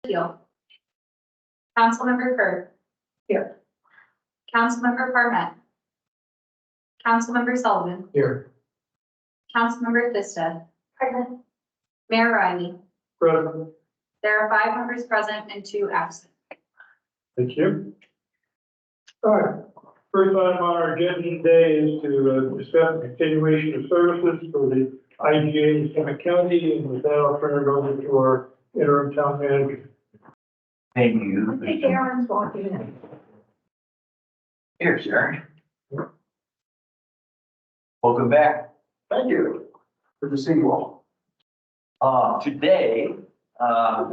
Keel. Councilmember Kerr. Here. Councilmember Parmet. Councilmember Sullivan. Here. Councilmember Thisted. Present. Mayor Riley. Present. There are 5 members present and 2 absent. Thank you. All right. First item on our agenda today is to discuss the continuation of services for the IGA in Summit County, and with that, I'll turn it over to our interim town manager. Thank you. I think Aaron's walking in. Here, Sharon. Welcome back. Thank you. Good to see you all. Today,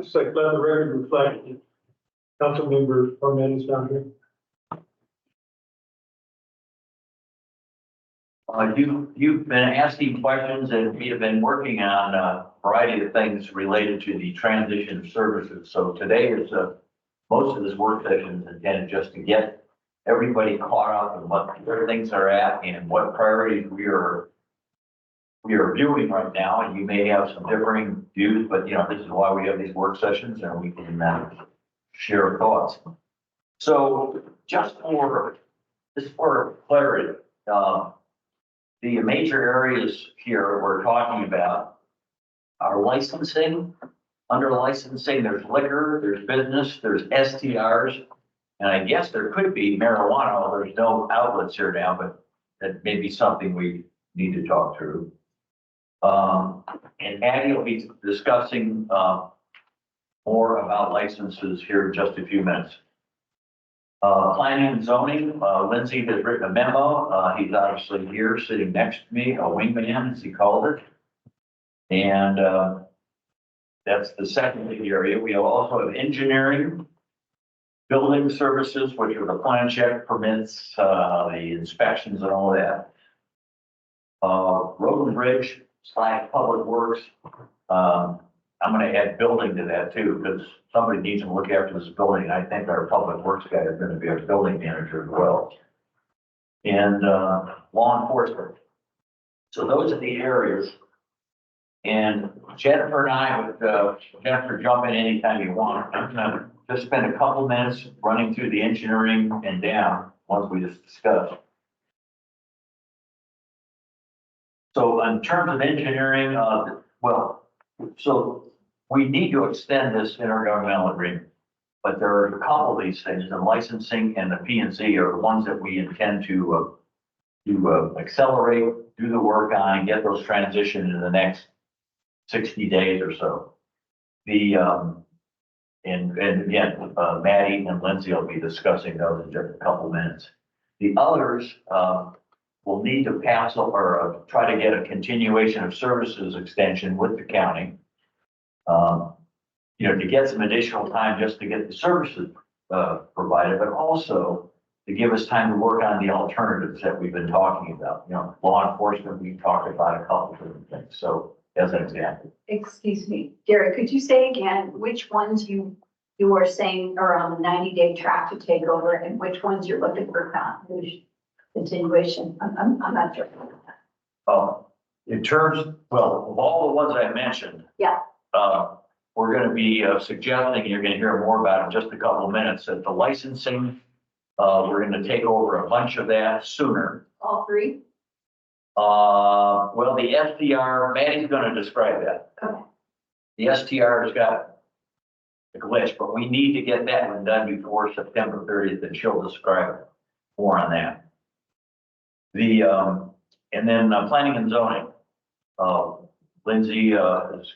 Just like let the record reflect, council member Parmet is down here. you've been asking questions and we have been working on a variety of things related to the transition of services. So today is, most of this work session is intended just to get everybody caught up and what where things are at and what priorities we are viewing right now. And you may have some differing views, but this is why we have these work sessions and we can share thoughts. So just for clarity, the major areas here we're talking about are licensing. Under licensing, there's liquor, there's business, there's STRs, and I guess there could be marijuana, although there's no outlets here now, but that may be something we need to talk through. And Addie will be discussing more about licenses here in just a few minutes. Planning and zoning, Lindsay has written a memo. He's obviously here sitting next to me, a wingman, as he called it. And that's the second big area. We also have engineering, building services, which are the plan check permits, the inspections and all that. Road and bridge / public works. I'm going to add building to that too, because somebody needs to look after this building. I think our public works guy is going to be our building manager as well. And law enforcement. So those are the areas. And Jennifer and I would, Jennifer, jump in anytime you want. I'm going to just spend a couple minutes running through the engineering and down ones we just discussed. So in terms of engineering, so we need to extend this intergovernmental agreement, but there are a couple of these things, the licensing and the P&Z are the ones that we intend to accelerate, do the work on, and get those transitioned in the next 60 days or so. And again, Maddie and Lindsay will be discussing those in just a couple minutes. The others will need to pass or try to get a continuation of services extension with the county. To get some additional time just to get the services provided, but also to give us time to work on the alternatives that we've been talking about. Law enforcement, we've talked about a couple of different things. So as an example. Excuse me, Gary, could you say again which ones you are saying are on the 90-day track to take over and which ones you're looking for continuation? I'm not sure. In terms, of all the ones I mentioned. Yeah. We're going to be suggesting, you're going to hear more about in just a couple of minutes, that the licensing, we're going to take over a bunch of that sooner. All 3? The STR, Maddie's going to describe that. Okay. The STR has got a glitch, but we need to get that one done before September 30th, and she'll describe more on that. And then planning and zoning. Lindsay is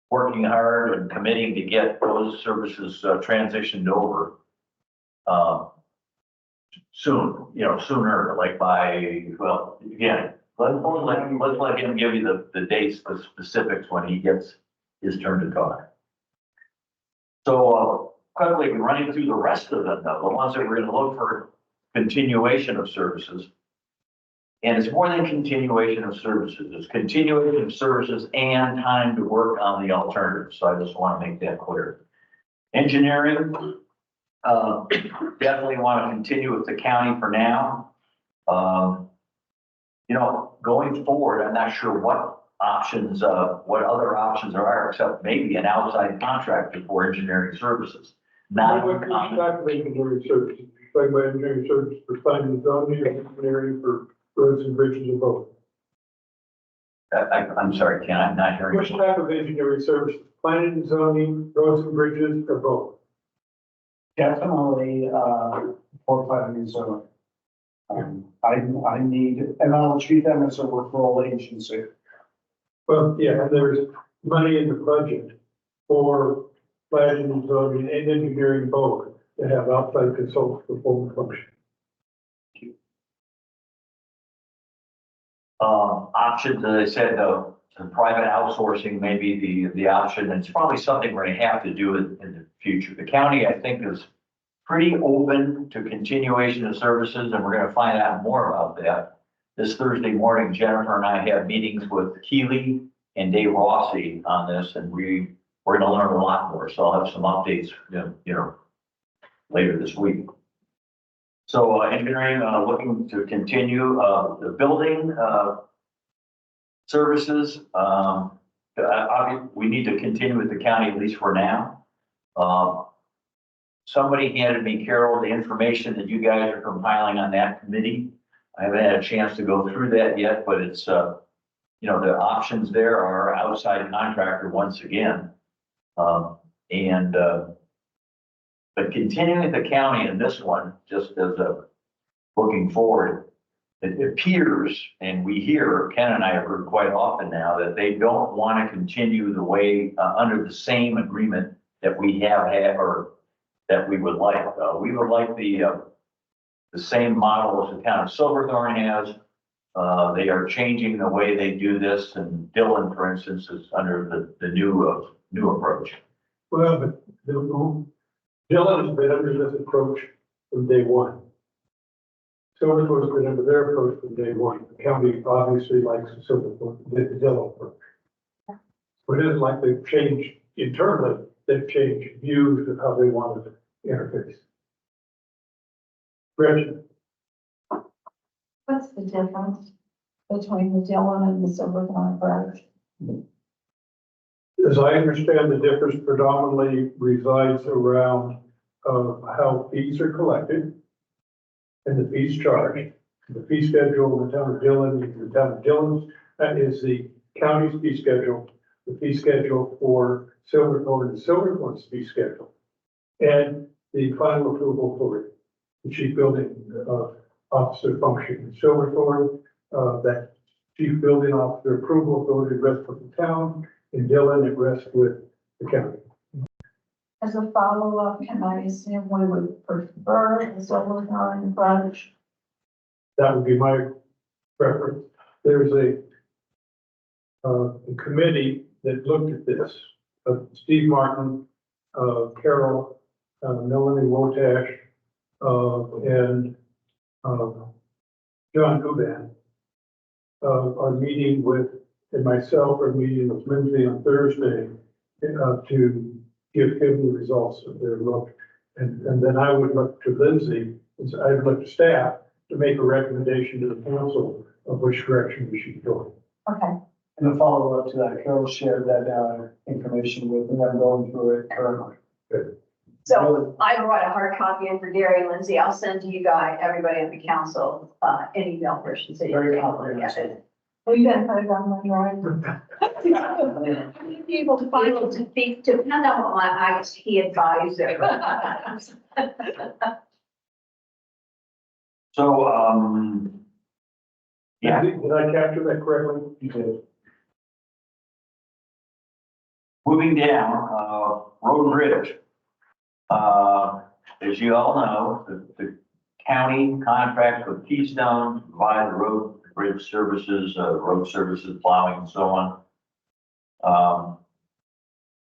working hard and committing to get those services transitioned over soon, sooner, like by, again, let's let him give you the dates, the specifics when he gets his turn to talk. So quickly running through the rest of them, the ones that we're going to look for continuation of services. And it's more than continuation of services. It's continuation of services and time to work on the alternatives. So I just want to make that clear. Engineering, definitely want to continue with the county for now. Going forward, I'm not sure what options, what other options there are, except maybe an outside contractor for engineering services. Not What type of engineering services? Talking about engineering services for planning and zoning, or engineering for roads and bridges and both. I'm sorry, Ken, I'm not hearing. Which type of engineering services? Planning and zoning, roads and bridges, or both? Definitely, for planning and zoning. I need, and I'll treat them as a referral agency. Well, yeah, and there's money in the budget for planning and zoning and engineering both to have outside consultants perform the function. Options, as I said, some private outsourcing may be the option. And it's probably something we're gonna have to do in the future. The county, I think, is pretty open to continuation of services, and we're gonna find out more about that. This Thursday morning, Jennifer and I have meetings with Keeley and Dave Rossi on this, and we're gonna learn a lot more. So I'll have some updates, later this week. So engineering, looking to continue, the building, services, obviously, we need to continue with the county, at least for now. Somebody handed me, Carol, the information that you guys are compiling on that committee. I haven't had a chance to go through that yet, but it's, the options there are outside contractor once again. But continuing the county in this one, just as looking forward, it appears, and we hear, Ken and I have heard quite often now, that they don't want to continue the way, under the same agreement that we have had, or that we would like. We would like the same model as the town of Silverthorne has. They are changing the way they do this, and Dillon, for instance, is under the new approach. Well, but Dillon has been under this approach from day one. Silverthorne's been under their approach from day one. The county obviously likes the the Dillon approach. But it isn't like they've changed internally, they've changed views of how they wanted to interface. Gretchen? What's the difference between the Dillon and the Silverthorne approach? As I understand, the difference predominantly resides around how fees are collected and the fees charged. The fee schedule in the town of Dillon, the town of Dillon's, that is the county's fee schedule, the fee schedule for Silverthorne and Silverthorne's fee schedule, and the final approval for the chief building officer function in Silverthorne. That chief building officer approval authority rests with the town. In Dillon, it rests with the county. As a follow-up, can I assume we would prefer the Silverthorne approach? That would be my preference. There's a committee that looked at this. Steve Martin, Carol, Melanie Wotash, and John Kuban are meeting with, and myself are meeting with Lindsay on Thursday to give him the results of their look. And then I would look to Lindsay, and so I'd look to staff to make a recommendation to the council of which direction we should go. Okay. And a follow-up to that, Carol shared that information with me. I'm going through it currently. So I brought a hard copy in for Gary and Lindsay. I'll send to you guys, everybody on the council, an email version. So you Very can look at comprehensive. it. Well, you gotta put it on my drive. People to find, to depend on what my IT advisor. So, yeah, Did I capture that correctly? You did. moving down, road and bridge. As you all know, the county contracts with Keystone to provide the road and bridge services, road services, plowing and so on.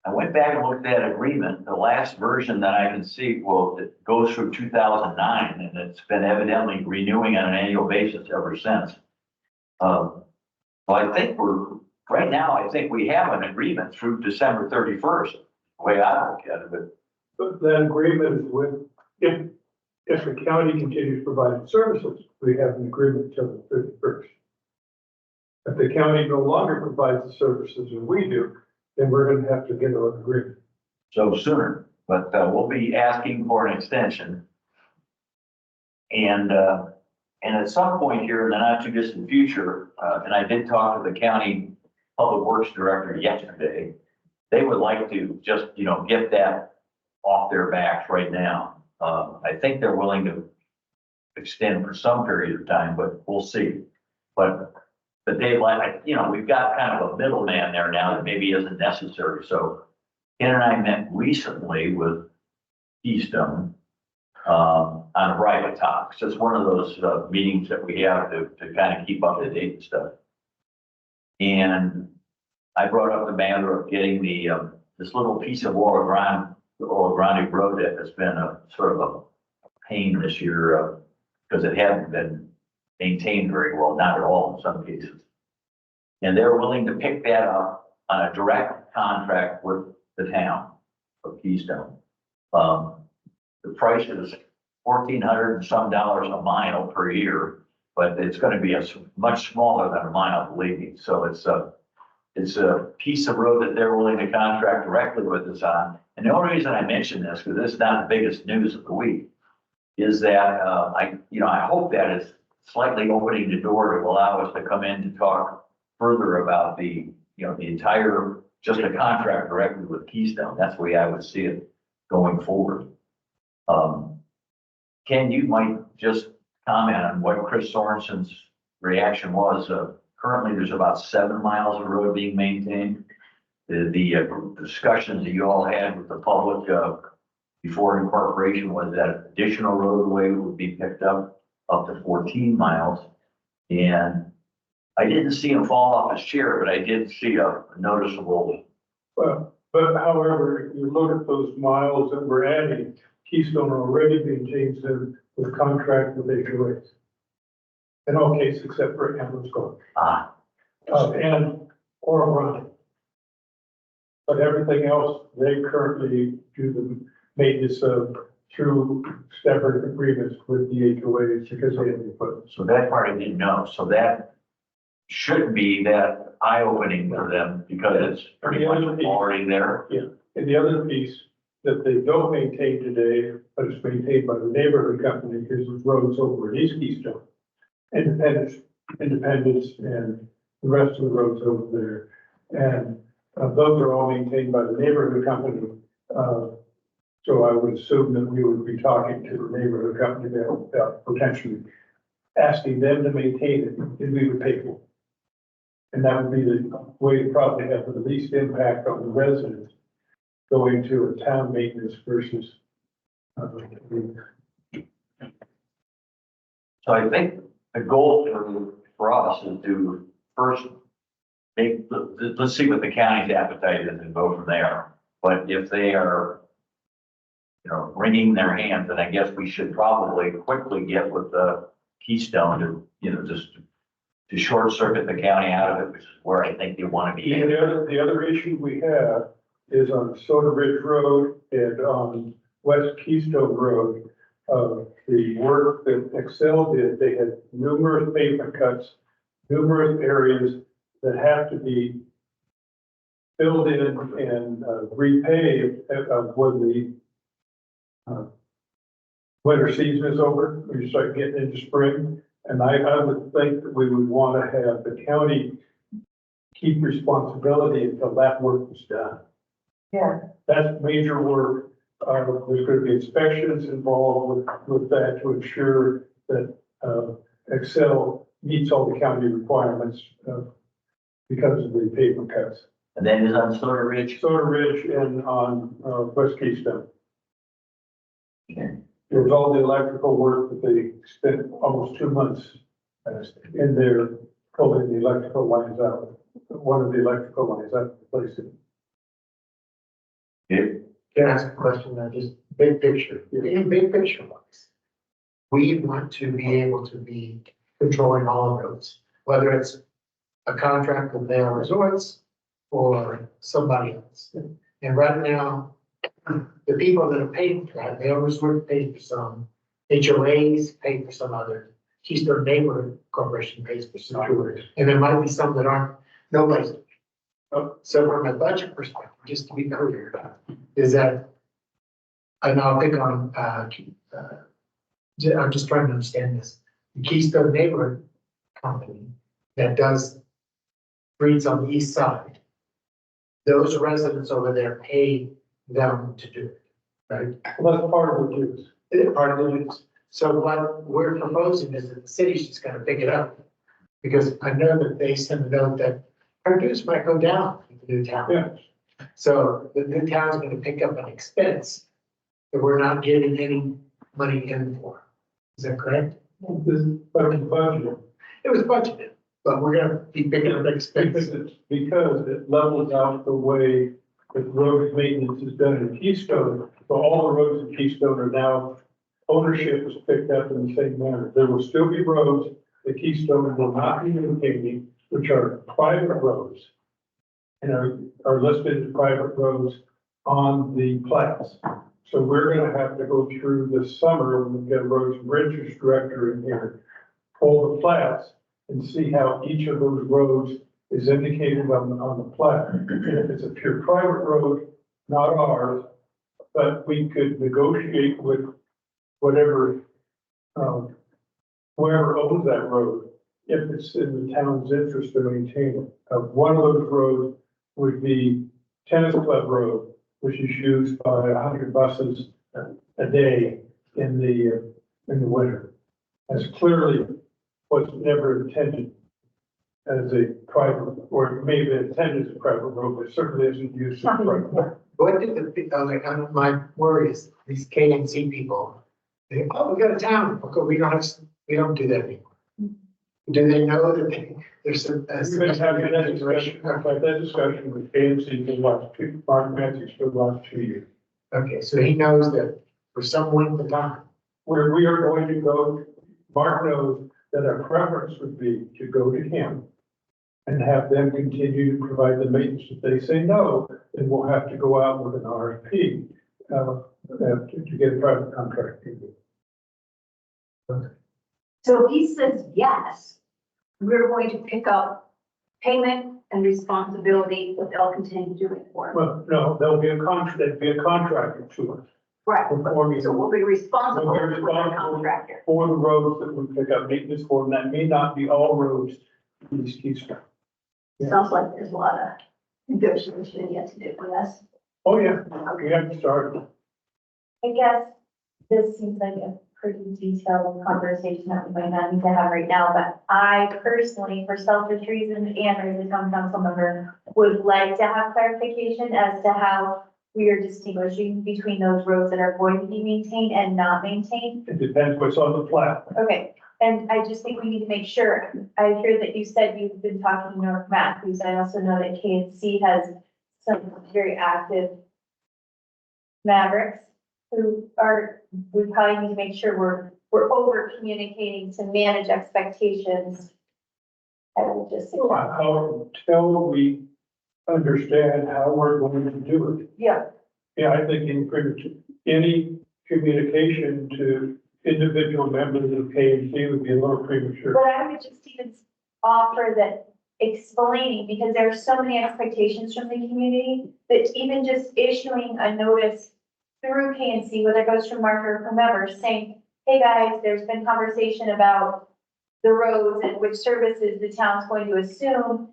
I went back and looked at that agreement. The last version that I can see, well, it goes through 2009, and it's been evidently renewing on an annual basis ever since. So I think right now, I think we have an agreement through December 31st, the way I look at it. But that agreement is with, if the county continues providing services, we have an agreement till the 31st. If the county no longer provides the services that we do, then we're gonna have to get an agreement. So sooner, but we'll be asking for an extension. And at some point here in the not too distant future, and I did talk to the county public works director yesterday, they would like to just, get that off their backs right now. I think they're willing to extend for some period of time, but we'll see. But they like, we've got kind of a middleman there now that maybe isn't necessary. So Ken and I met recently with Keystone on a variety of topics. It's one of those meetings that we have to kind of keep up to date and stuff. And I brought up the matter of getting this little piece of Oro Grande road that has been a sort of a pain this year because it hasn't been maintained very well, not at all in some cases. And they're willing to pick that up on a direct contract with the town of Keystone. The price is $1,400 and some a mile per year, but it's going to be much smaller than a mile, believe me. So it's a piece of road that they're willing to contract directly with us on. And the only reason I mention this, because this is not the biggest news of the week, is that I hope that is slightly opening the door to allow us to come in to talk further about the entire, just a contract directly with Keystone. That's the way I would see it going forward. Ken, you might just comment on what Chris Sorensen's reaction was. Currently, there's about 7 miles of road being maintained. The discussions that you all had with the public before incorporation was that additional roadway would be picked up to 14 miles. And I didn't see him fall off his chair, but I did see a noticeable. Well, but however, if you look at those miles that we're adding, Keystone already maintains them with contract with HOAs. In all cases, except for Ambulance Corps. And Oro Grande. But everything else, they currently do the maintenance of through separate agreements with the HOAs because they have the equipment. So that part I didn't know. So that should be that eye-opening for them because it's pretty much already there. And the other piece that they don't maintain today, but it's maintained by the neighborhood company, is the roads over in East Keystone. Independence, and the rest of the roads over there. And those are all maintained by the neighborhood company. So I would assume that we would be talking to the neighborhood company about potentially asking them to maintain it, and we would pay for it. And that would be the way to probably have the least impact on the residents going to a town maintenance versus. So I think the goal for us is to first let's see what the county's appetite is and go from there. But if they are, wringing their hands, then I guess we should probably quickly get with the Keystone to, just to short circuit the county out of it, which is where I think they want to be. The other issue we have is on Soda Ridge Road and on West Keystone Road. The work that Excel did, they had numerous pavement cuts, numerous areas that have to be filled in and repaved when the winter season is over, when you start getting into spring. And I would think that we would want to have the county keep responsibility until that work is done. Yeah. That's major work. There's going to be inspections involved with that to ensure that Excel meets all the county requirements because of the pavement cuts. And then is on Soda Ridge. Soda Ridge and on West Keystone. Okay. There was all the electrical work that they spent almost 2 months in there pulling the electrical lines out. One of the electrical lines out, replacing. Can I ask a question now, just big picture, in big picture wise? We want to be able to be controlling all of those, whether it's a contract with Vail Resorts or somebody else. And right now, the people that are paying for that, Vail Resorts paid for some, HOAs paid for some other. Keystone Neighborhood Corporation pays for sewer. And there might be some that aren't, nobody's. So from a budget perspective, just to be clear, is that, and I'll pick on, I'm just trying to understand this. The Keystone Neighborhood Company that does streets on the east side, those residents over there pay them to do it, right? Well, that's part of the use. They're part of the use. So what we're proposing is that the city's just gonna pick it up. Because I know that they sent a note that our dues might go down in the new town. Yeah. So the new town's gonna pick up an expense that we're not getting any money in for. Is that correct? This is part of the budget. It was budgeted, but we're gonna be picking up expenses. Because it levels out the way that road maintenance is done in Keystone. So all the roads in Keystone are now, ownership is picked up in the same manner. There will still be roads that Keystone will not be maintaining, which are private roads. And are listed as private roads on the plats. So we're gonna have to go through this summer, when we get a roads and bridges director in here, pull the plats and see how each of those roads is indicated on the plat. And if it's a pure private road, not ours, but we could negotiate with whatever, whoever owns that road, if it's in the town's interest to maintain it. One of those roads would be Tennis Club Road, which is used by 100 buses a day in the winter. That's clearly was never intended as a private, or maybe intended as a private road, but certainly isn't used as a private road. What did my worry is these K and C people, they, oh, we got a town, okay, we don't do that anymore. Do they know that there's some? We've been having that discussion, that discussion with AMC for the last two, Mark Matthews for the last 2 years. Okay, so he knows that for some length of time. Where we are going to go, Mark knows that our preference would be to go to him and have them continue to provide the maintenance. If they say no, then we'll have to go out with an RFP to get a private contract. So if he says yes, we're going to pick up payment and responsibility, but they'll continue doing it for us. Well, no, there'll be a contract, there'd be a contractor to us. Right, Performing so we'll be responsible We'll for be the responsible. contractor. For the roads that we pick up maintenance for, and that may not be all roads in East Keystone. Yeah. Sounds like there's a lot of negotiation yet to do with us. Oh, yeah, we have to start. I guess this seems like a pretty detailed conversation that we might not need to have right now, but I personally, for selfish reasons and as a town council member, would like to have clarification as to how we are distinguishing between those roads that are going to be maintained and not maintained. It depends what's on the plat. Okay, and I just think we need to make sure, I hear that you said you've been talking to North Matthews, I also know that KNC has some very active Mavericks who are, we probably need to make sure we're over communicating to manage expectations. I would just, Until we understand how we're going to do it. yeah, Yeah, I think any communication to individual members of KMC would be a little premature. but I would just even offer that explaining, because there are so many expectations from the community, that even just issuing a notice through KNC, whether it goes from Mark or whomever, saying, hey guys, there's been conversation about the roads and which services the town's going to assume.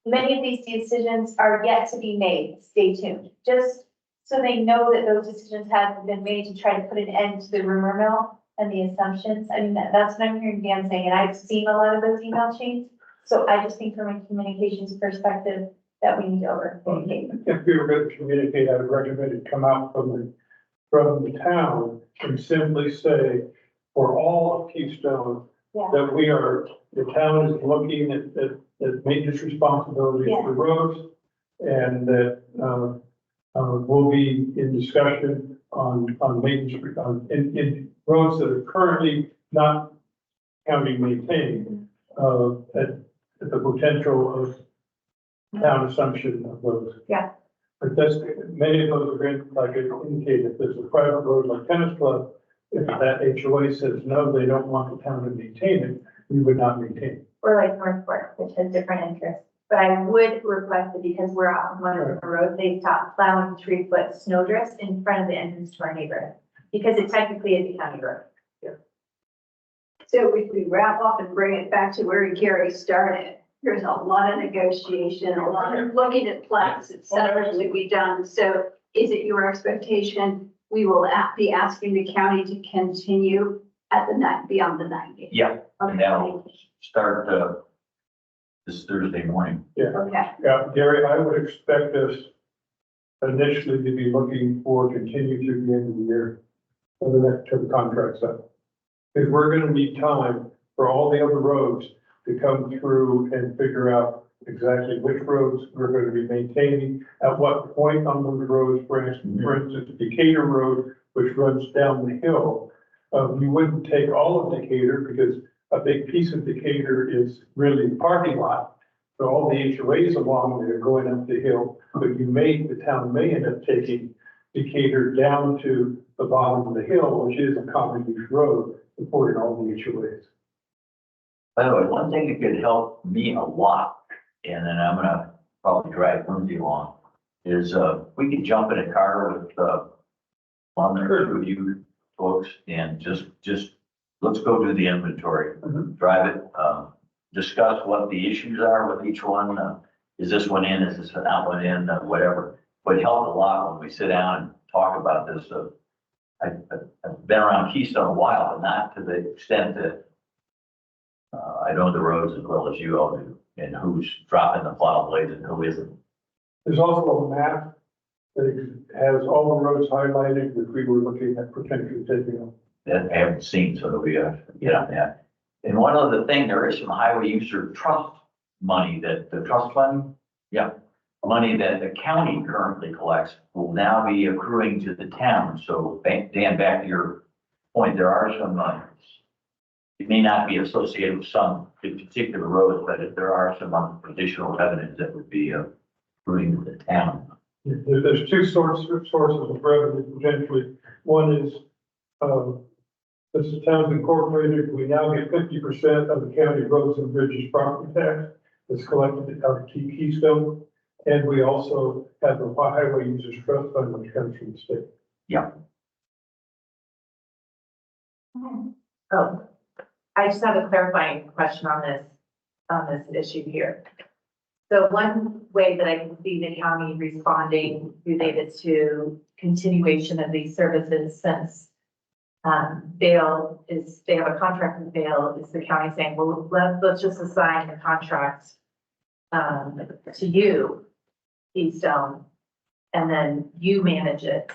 Many of these decisions are yet to be made. Stay tuned. Just so they know that those decisions have been made to try to put an end to the rumor mill and the assumptions. I mean, that's what I'm hearing Dan saying, and I've seen a lot of those email chains. So I just think from a communications perspective that we need to over communicate. If we were going to communicate, I would recommend it come out from the town and simply say, for all of Keystone, Yeah. that the town is looking at maintenance responsibilities Yeah. for roads, and that, we'll be in discussion on maintenance, in roads that are currently not county maintained, at the potential of town assumption of those. Yeah. But many of those are going, like I indicated, if there's a private road like Tennis Club, If that HOA says, no, they don't want the town to maintain it, we would not maintain it. Or like Northport, which has different interests. But I would request that because we're off one of the roads, they stop plowing 3-foot snowdrifts in front of the entrance to our neighborhood. Because it technically is a county road. So if we wrap up and bring it back to where Gary started, there's a lot of negotiation, a lot of looking at plans, et cetera, to be done. So is it your expectation we will be asking the county to continue at the night, beyond the 90? Yeah, and that'll start, this Thursday morning. Okay, Yeah, Gary, I would expect us initially to be looking for continue through the end of the year, for the next term contracts up. Because we're gonna need time for all the other roads to come through and figure out exactly which roads we're gonna be maintaining, at what point on those roads, for instance, Decatur Road, which runs down the hill. You wouldn't take all of Decatur because a big piece of Decatur is really the parking lot. So all the HOAs along there going up the hill, but the town may end up taking Decatur down to the bottom of the hill, which is a common use road, supporting all the HOAs. By the way, one thing that could help me a lot, and then I'm gonna probably drag Lindsay along, is, we could jump in a car with, one or two of you folks and just, let's go do the inventory. Drive it, discuss what the issues are with each one. Is this one in, is this that one in, whatever. Would help a lot when we sit down and talk about this. I've been around Keystone a while, but not to the extent that I know the roads as well as you all do, and who's dropping the plow blades and who isn't. There's also a map that has all the roads highlighted, which we were looking at potentially taking on. That I haven't seen, so we get on that. And one other thing, there is some highway user trust money that the trust fund, money that the county currently collects will now be accruing to the town. So Dan, back to your point, there are some, it may not be associated with some particular roads, but if there are some additional revenues that would be accruing to the town. There's two sources of revenue potentially. One is, this is Towns Incorporated, we now get 50% of the county roads and bridges property tax that's collected out of Keystone. And we also have the highway users trust fund, which comes from the state. Yeah. Oh, I just have a clarifying question on this issue here. So one way that I can see the county responding related to continuation of these services since they have a contract with Vail, is the county saying, well, let's just assign the contract to you, Keystone, and then you manage it.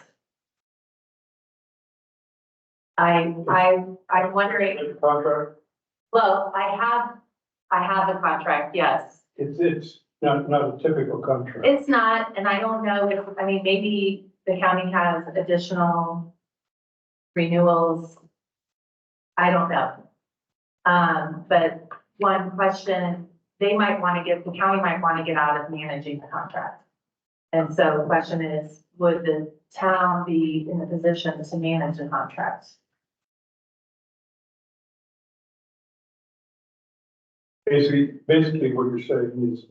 I'm wondering, Contract, well, I have a contract, yes. it's not a typical contract. It's not, and I don't know if, I mean, maybe the county has additional renewals. I don't know. But one question, the county might want to get out of managing the contract. And so the question is, would the town be in a position to manage the contract? Basically what you're saying is,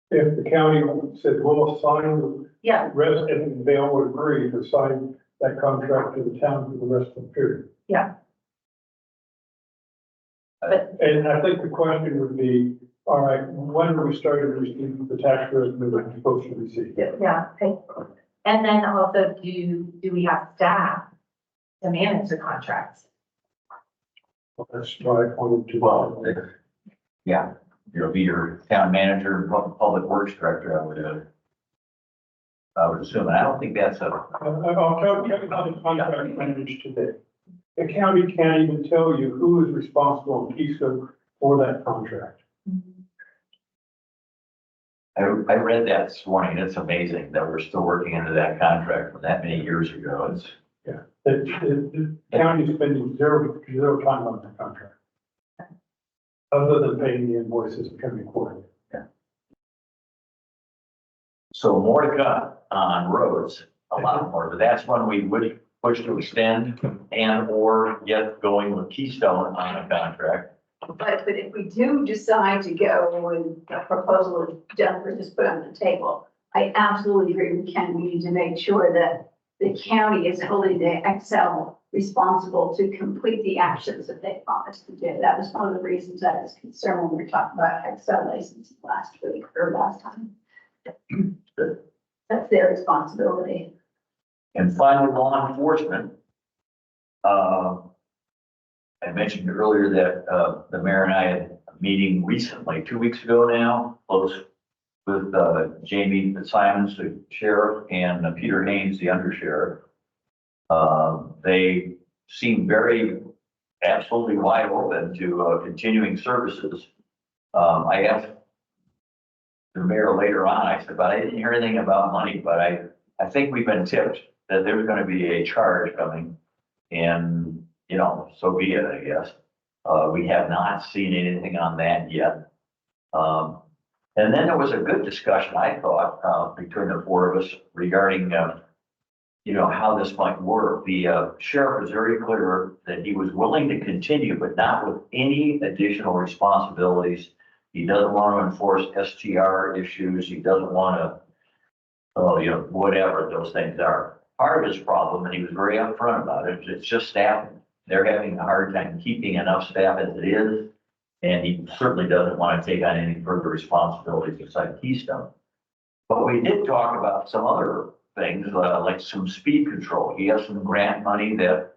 if the county said, we'll assign the Yeah, rest, and they all would agree to assign that contract to the town for the rest of the period. yeah. And I think the question would be, all right, when are we starting to receive the tax revenue that we're supposed to receive? Yeah, okay. And then also, do we have staff to manage the contracts? That's why I pointed to. Well, yeah, it'll be your town manager and public works director, I would assume, and I don't think that's I'll tell you how the contract managed today. The county can't even tell you who is responsible in Keystone for that contract. I read that this morning. It's amazing that we're still working into that contract from that many years ago. It's, The county is spending zero time on that contract. Other than paying the invoices that come in quarterly. so more to come on roads, a lot more, but that's when we would push to extend and or get going with Keystone on a contract. But if we do decide to go with a proposal that Jennifer just put on the table, I absolutely agree with Ken. We need to make sure that the county is holding the Excel responsible to complete the actions that they promised to do. That was one of the reasons I was concerned when we were talking about Excel licensing last week or last time. That's their responsibility. And finally, law enforcement. I mentioned earlier that, the mayor and I had a meeting recently, 2 weeks ago now, close with, Jamie Simons, the sheriff, and Peter Haynes, the undersheriff. They seem very, absolutely wide open to, continuing services. I asked the mayor later on, I said, but I didn't hear anything about money, but I think we've been tipped that there's gonna be a charge coming. And, you know, so be it, I guess. We have not seen anything on that yet. And then there was a good discussion, I thought, between the four of us regarding, you know, how this might work. The sheriff was very clear that he was willing to continue, but not with any additional responsibilities. He doesn't want to enforce STR issues. He doesn't want to, oh, you know, whatever those things are. Part of his problem, and he was very upfront about it, it's just staffing. They're having a hard time keeping enough staff as it is. And he certainly doesn't want to take on any further responsibilities beside Keystone. But we did talk about some other things, like some speed control. He has some grant money that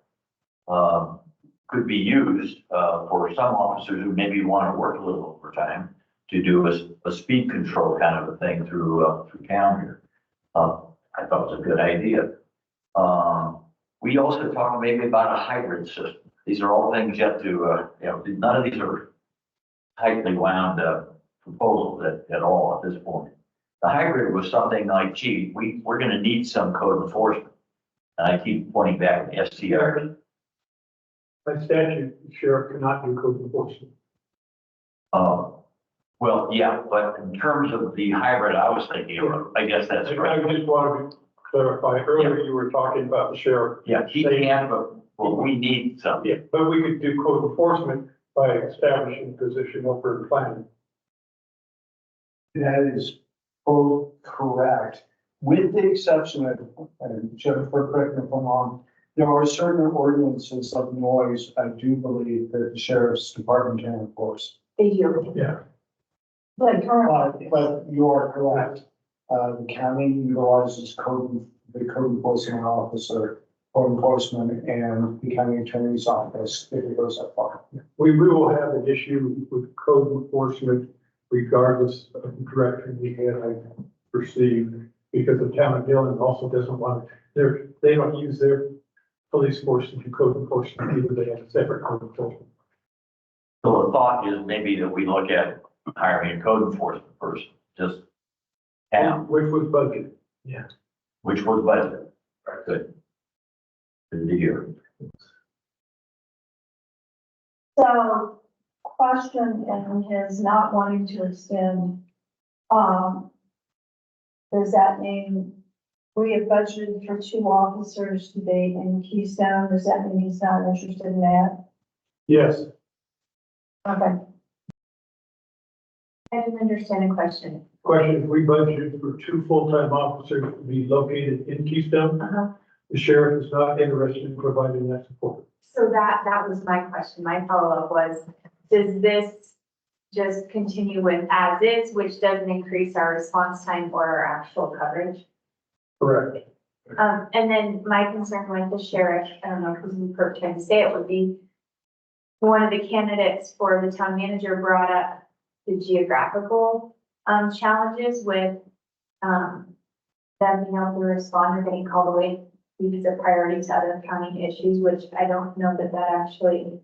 could be used for some officers who maybe want to work a little overtime to do a speed control kind of a thing through town here. I thought it was a good idea. We also talked maybe about a hybrid system. These are all things yet to, you know, none of these are tightly wound proposals at all at this point. The hybrid was something like, gee, we're going to need some code enforcement. And I keep pointing back to STR. By statute, the sheriff cannot do code enforcement. Well, yeah, but in terms of the hybrid I was thinking of, I guess that's I right. just wanted to clarify, earlier you were talking about the sheriff. Yeah, he can, but well, we need some. Yeah, but we could do code enforcement by establishing a position over planning. That is both correct, with the exception of, and Jennifer, correct me if I'm wrong, there are certain ordinances of noise, I do believe that the sheriff's department can enforce. They do. Yeah. Like currently. But you are correct. The county utilizes the code enforcement officer, code enforcement, and the county attorney's office if it goes that far. We will have an issue with code enforcement regardless of the direction we had, I perceive, because the town of Dillon also doesn't want, they don't use their police force to do code enforcement, either they have a separate code enforcement. So the thought is maybe that we look at hiring a code enforcement person, just have, Which was budgeted. which was budgeted. Good. Good to hear. So, question in his not wanting to extend, does that mean we have budgeted for 2 officers today in Keystone? Does that mean he's not interested in that? Yes, Okay. I didn't understand the question. question, if we budgeted for 2 full-time officers to be located in Keystone, the sheriff is not interested in providing that support. So that was my question. My follow-up was, does this just continue with as is, which doesn't increase our response time or our actual coverage? Correct. And then my concern with the sheriff, I don't know, because we heard him say it, would be one of the candidates for the town manager brought up the geographical challenges with them being able to respond or getting called away because of priority to other county issues, which I don't know that actually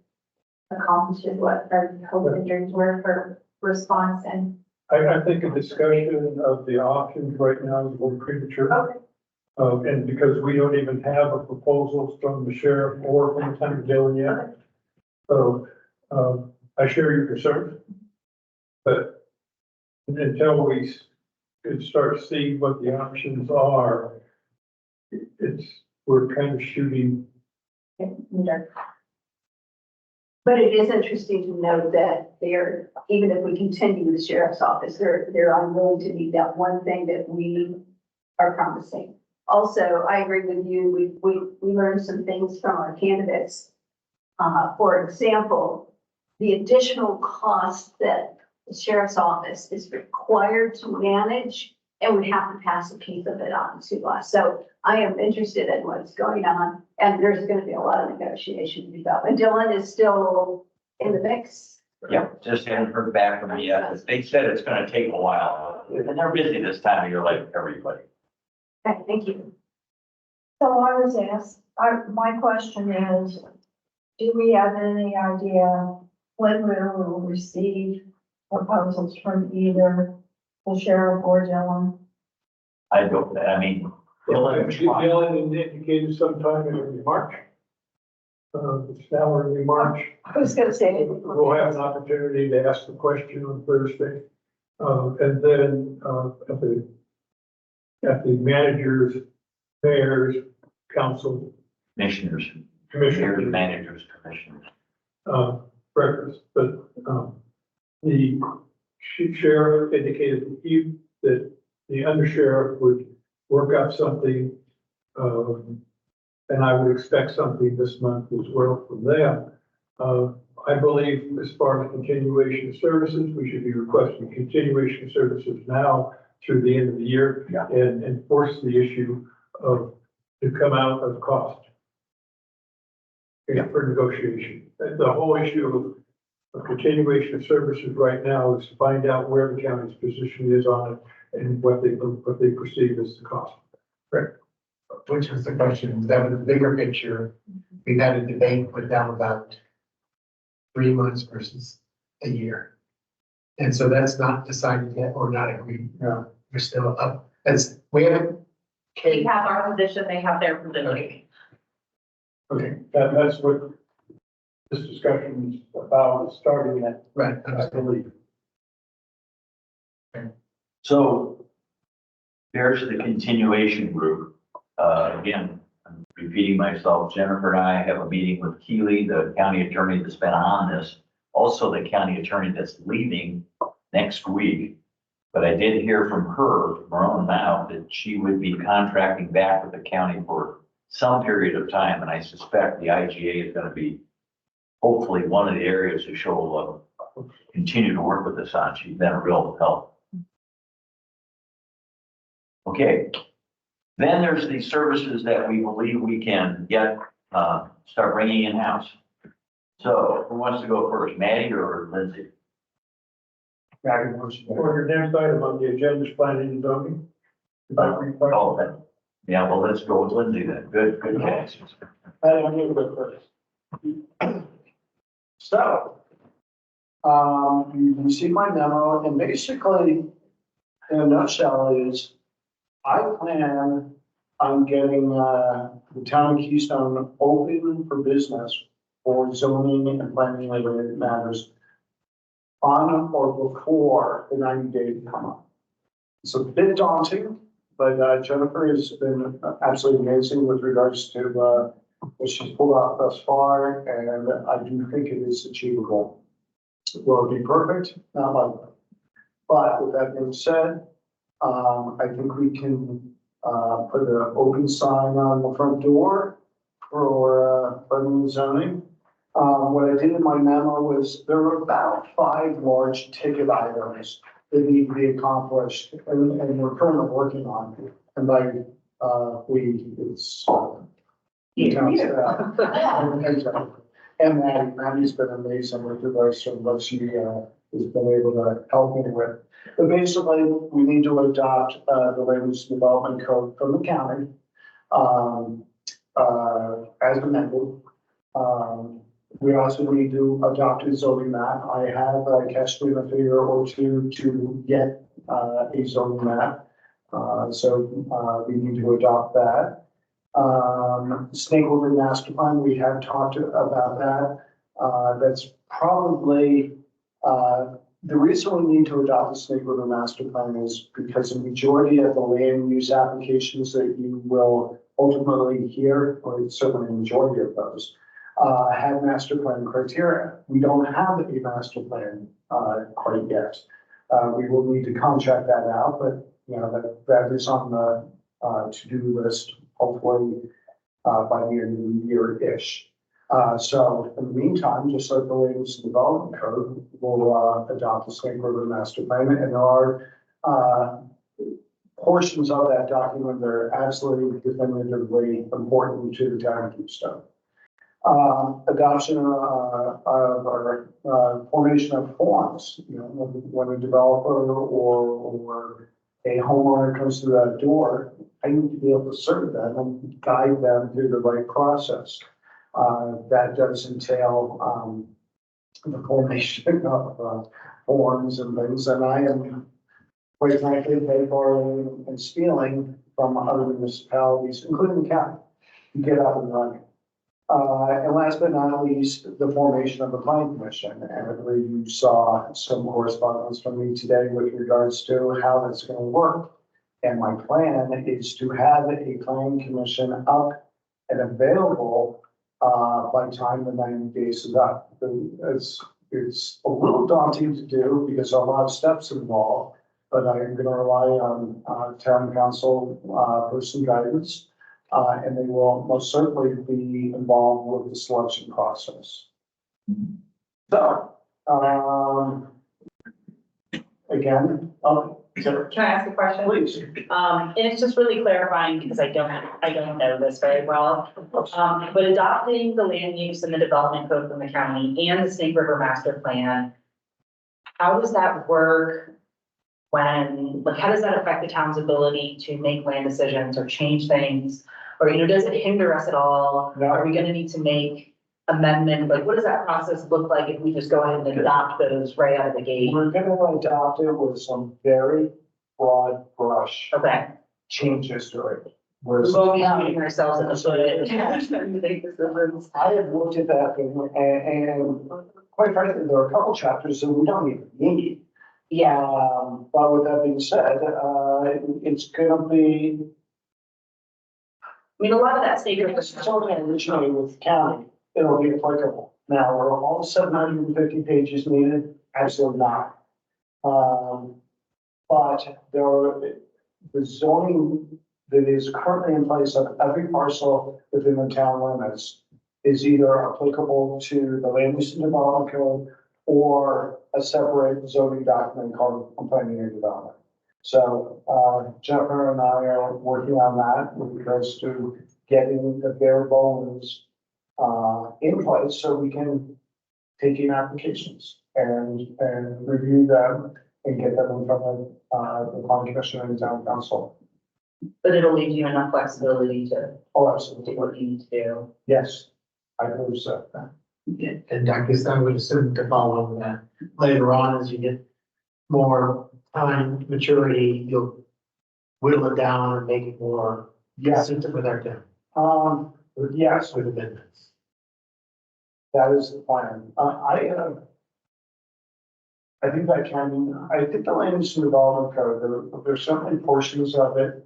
accomplishes what our hopes and dreams were for response and. I think a discussion of the options right now is a little premature. Okay. And because we don't even have a proposal from the sheriff or from the town of Dillon yet. So, I share your concern. But until we can start seeing what the options are, it's we're kind of shooting. But it is interesting to note that they're, even if we continue with the sheriff's office, they're unwilling to meet that one thing that we are promising. Also, I agree with you, we learned some things from our candidates. For example, the additional costs that the sheriff's office is required to manage and would have to pass a piece of it on to us. So I am interested in what's going on, and there's going to be a lot of negotiation to go. And Dylan is still in the mix. Yep, just haven't heard back from me yet. They said it's gonna take a while, and they're busy this time of year like everybody. Okay, thank you. So I was asked, my question is, do we have any idea when we will receive proposals from either the sheriff or Dylan? I mean, Dylan indicated sometime in March. It's now early March. I was gonna say. We'll have an opportunity to ask the question on Thursday. And then, at the managers, mayors, council, commissioners, commissioners, commissioners. breakfast, but, the sheriff indicated that the undersheriff would work out something, and I would expect something this month as well from them. I believe as far as continuation of services, we should be requesting continuation of services now through the end of the year. Yeah. And force the issue to come out of cost. For negotiation. The whole issue of continuation of services right now is to find out where the county's position is on it and what they perceive as the cost. Correct. Which is the question, that was the bigger picture. We've had a debate with them about 3 months versus a year. And so that's not decided yet or not agreed. No, we're still up. We haven't. We have our position, they have their position. Okay, that's what this discussion is about, starting at, Right. I believe. So there's the continuation group. Again, I'm repeating myself. Jennifer and I have a meeting with Keely, the county attorney that's been on this. Also the county attorney that's leaving next week. But I did hear from her own mouth that she would be contracting back with the county for some period of time. And I suspect the IGA is going to be hopefully one of the areas that she'll continue to work with us on. She's been a real help. Okay. Then there's the services that we believe we can get, start bringing in-house. So who wants to go first, Maddie or Lindsay? For your next item on the agenda is planning and zoning. Oh, then. Yeah, well, let's go with Lindsay then. Good catch. I'm going to go first. So, you see my memo, and basically, in a nutshell, is I plan on getting the town of Keystone open for business for zoning and planning related matters on or before the 90 days come up. It's a bit daunting, but Jennifer has been absolutely amazing with regards to what she's pulled off thus far, and I do think it is achievable. Will it be perfect? Not likely. But with that being said, I think we can put an open sign on the front door for planning and zoning. What I did in my memo was there were about 5 large ticket items that need to be accomplished, and we're currently working on it. And by it's the town staff. And Maddie's been amazing with regards to what she has been able to help me with. But basically, we need to adopt the latest development code from the county as amended. We also need to adopt a zoning map. I have cashed in a figure or two to get a zoning map. So we need to adopt that. Stakeholder master plan, we have talked about that. That's probably the reason we need to adopt the stakeholder master plan is because the majority of the land use applications that you will ultimately here, or certainly a majority of those, have master plan criteria. We don't have a master plan, quite yet. We will need to contract that out, but, you know, that is on the, to-do list, hopefully, by the end of the year-ish. So in the meantime, just like the latest development code, we'll, adopt the Snake River Master Plan, and there are, portions of that document that are absolutely definitively important to the town of Keystone. Adoption of our formation of forms, you know, when a developer or a homeowner comes to that door, I need to be able to serve them and guide them through the right process. That does entail the formation of forms and things, and I am quite frankly borrowing and stealing from other municipalities, including the county, to get up and running. And last but not least, the formation of the planning commission. And I believe you saw some correspondence from me today with regards to how that's going to work. And my plan is to have a planning commission up and available by the time the 90 days is up. It's a little daunting to do because there are a lot of steps involved, but I'm going to rely on town council for some guidance. And they will most certainly be involved with the selection process. So, again, Can I ask a question? please. And it's just really clarifying because I don't know this very well. But adopting the land use and the development code from the county and the Snake River Master Plan, how does that work when, like, how does that affect the town's ability to make land decisions or change things? Or, you know, does it hinder us at all? No. Are we gonna need to make amendments? Like, what does that process look like if we just go ahead and adopt those right out of the gate? We're going to adopt it with some very broad brush Okay. changes to it. We Whereas won't be shooting ourselves in the foot. I have looked at that and quite frankly, there are a couple chapters that we don't even need. Yeah, But with that being said, it's gonna be, I mean, a lot of that Snake River. something originally with county, it'll be applicable. Now, are all 750 pages needed? Absolutely not. But the zoning that is currently in place of every parcel within the town limits is either applicable to the land use and development code or a separate zoning document called planning and development. So, Jennifer and I are working on that with regards to getting the bare bones, in place so we can take in applications and review them and get them in front of, the planning commission and town council. But it'll leave you enough flexibility to Oh, do absolutely. what you need to do. Yes, I believe so. And I guess I would assume to follow on that later on, as you get more time maturity, you'll whittle it down and make it more Yes, consistent with our town, yes, with amendments. that is the plan. I think I think the land use and development code, there's certainly portions of it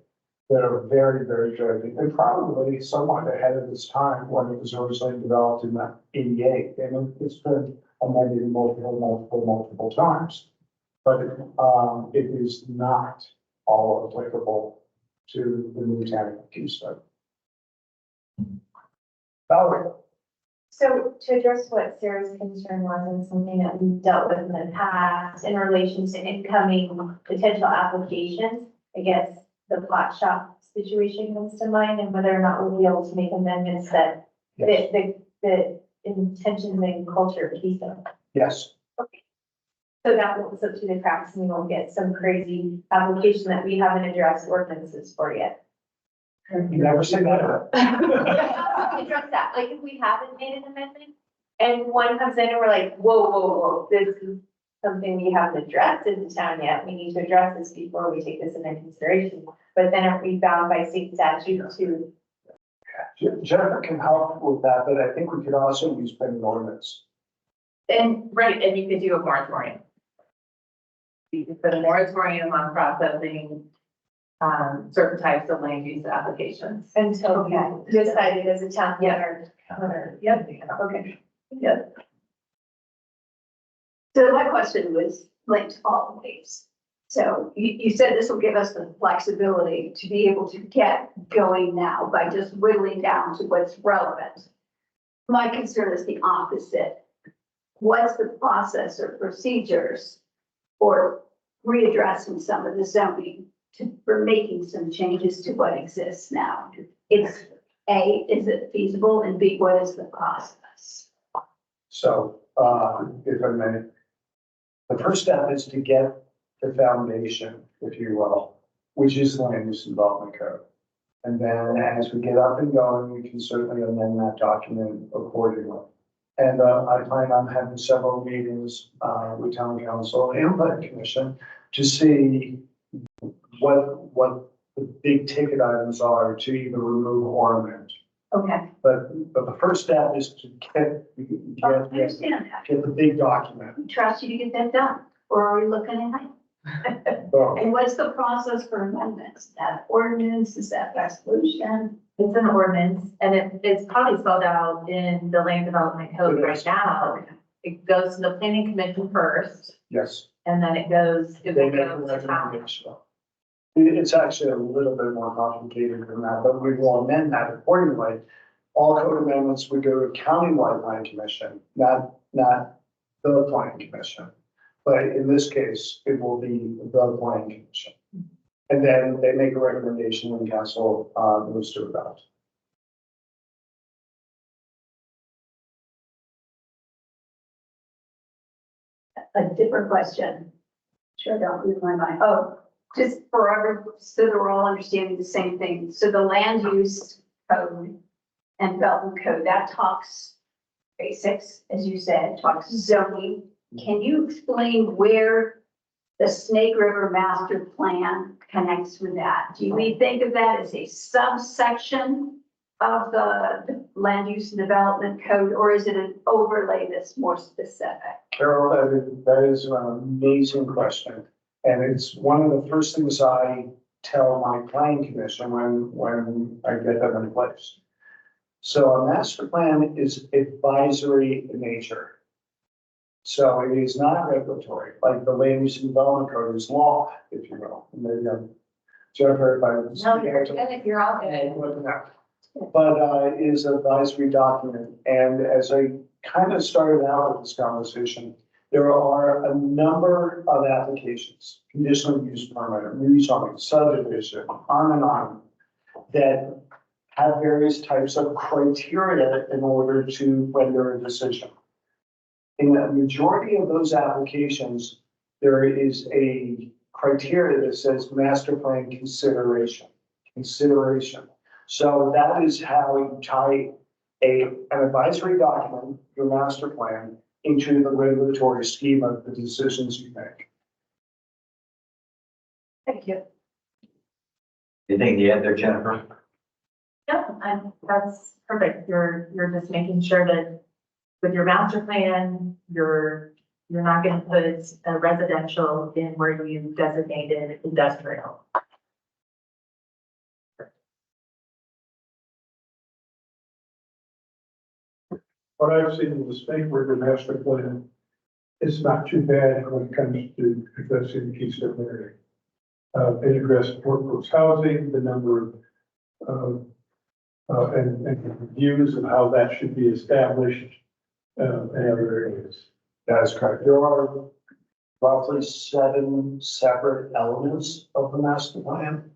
that are very, very good, and probably somewhat ahead of its time when it was originally developed in that 88. And it's been amended multiple times. But, it is not all applicable to the new town of Keystone. Valerie? So to address what Sarah's concern was and something that we've dealt with in the past in relation to incoming potential applications, I guess the plot shop situation comes to mind and whether or not we'll be able to make amendments that Yes. the intentions and culture of Keystone. Yes. So that won't slip through the cracks and we won't get some crazy application that we haven't addressed ordinances for yet. You never say that. Address that, like if we haven't made an amendment and one comes in and we're like, whoa, this is something we haven't addressed in the town yet. We need to address this before we take this into consideration. But then are we bound by state statute to? Jennifer can help with that, but I think we could also use pending ordinance. And, right, and you could do a moratorium. You could put a moratorium on processing certain types of land use applications. Until you decided as a town Yeah. planner. Yep, okay, yep. So my question was linked to all of these. So you said this will give us the flexibility to be able to get going now by just whittling down to what's relevant. My concern is the opposite. What's the process or procedures for readdressing some of the zoning for making some changes to what exists now? It's A, is it feasible? And B, what is the process? So, if I may, the first step is to get the foundation, if you will, which is the land use development code. And then as we get up and going, we can certainly amend that document accordingly. And, I plan on having several meetings, with town council and planning commission to see what the big ticket items are to either remove or amend. Okay, But the first step is to I understand that. get the big document. I trust you to get that done, or are we looking ahead? So, And what's the process for amendments? Is that ordinance? Is that resolution? It's an ordinance, and it's probably spelled out in the land development code It right is. now. It goes to the planning commission first, yes. and then it They will make a go to town. recommendation. It's actually a little bit more complicated than that, but we will amend that accordingly. All code amendments would go to countywide planning commission, not the planning commission. But in this case, it will be the planning commission. And then they make a recommendation and council, moves to adopt. A different question. Sure, don't lose my mind. Oh, just forever, so that we're all understanding the same thing. So the land use code and development code, that talks basics, as you said, talks zoning. Can you explain where the Snake River Master Plan connects with that? Do we think of that as a subsection of the land use and development code, or is it an overlay that's more specific? Carol, that is an amazing question. And it's one of the first things I tell my planning commission when I get them in place. So a master plan is advisory in nature. So it is not regulatory, like the land use and development code is law, if you will. And then, Jennifer, if I. No, you're good, you're all good. But it is an advisory document, and as I kind of started out with this conversation, there are a number of applications, conditional use permit, rezoning, subdivision, on and on, that have various types of criteria in order to render a decision. In the majority of those applications, there is a criteria that says master plan consideration. So that is how you tie an advisory document, your master plan, into the regulatory scheme of the decisions you make. Thank you. Anything to add there, Jennifer? No, that's perfect. You're just making sure that with your master plan, you're not gonna put a residential in where you designated industrial. What I've seen in the Snake River Master Plan, it's not too bad when it comes to addressing the Keystone area. It addressed workforce housing, the number of, and views of how that should be established, and other areas. That is correct. There are roughly 7 separate elements of the master plan,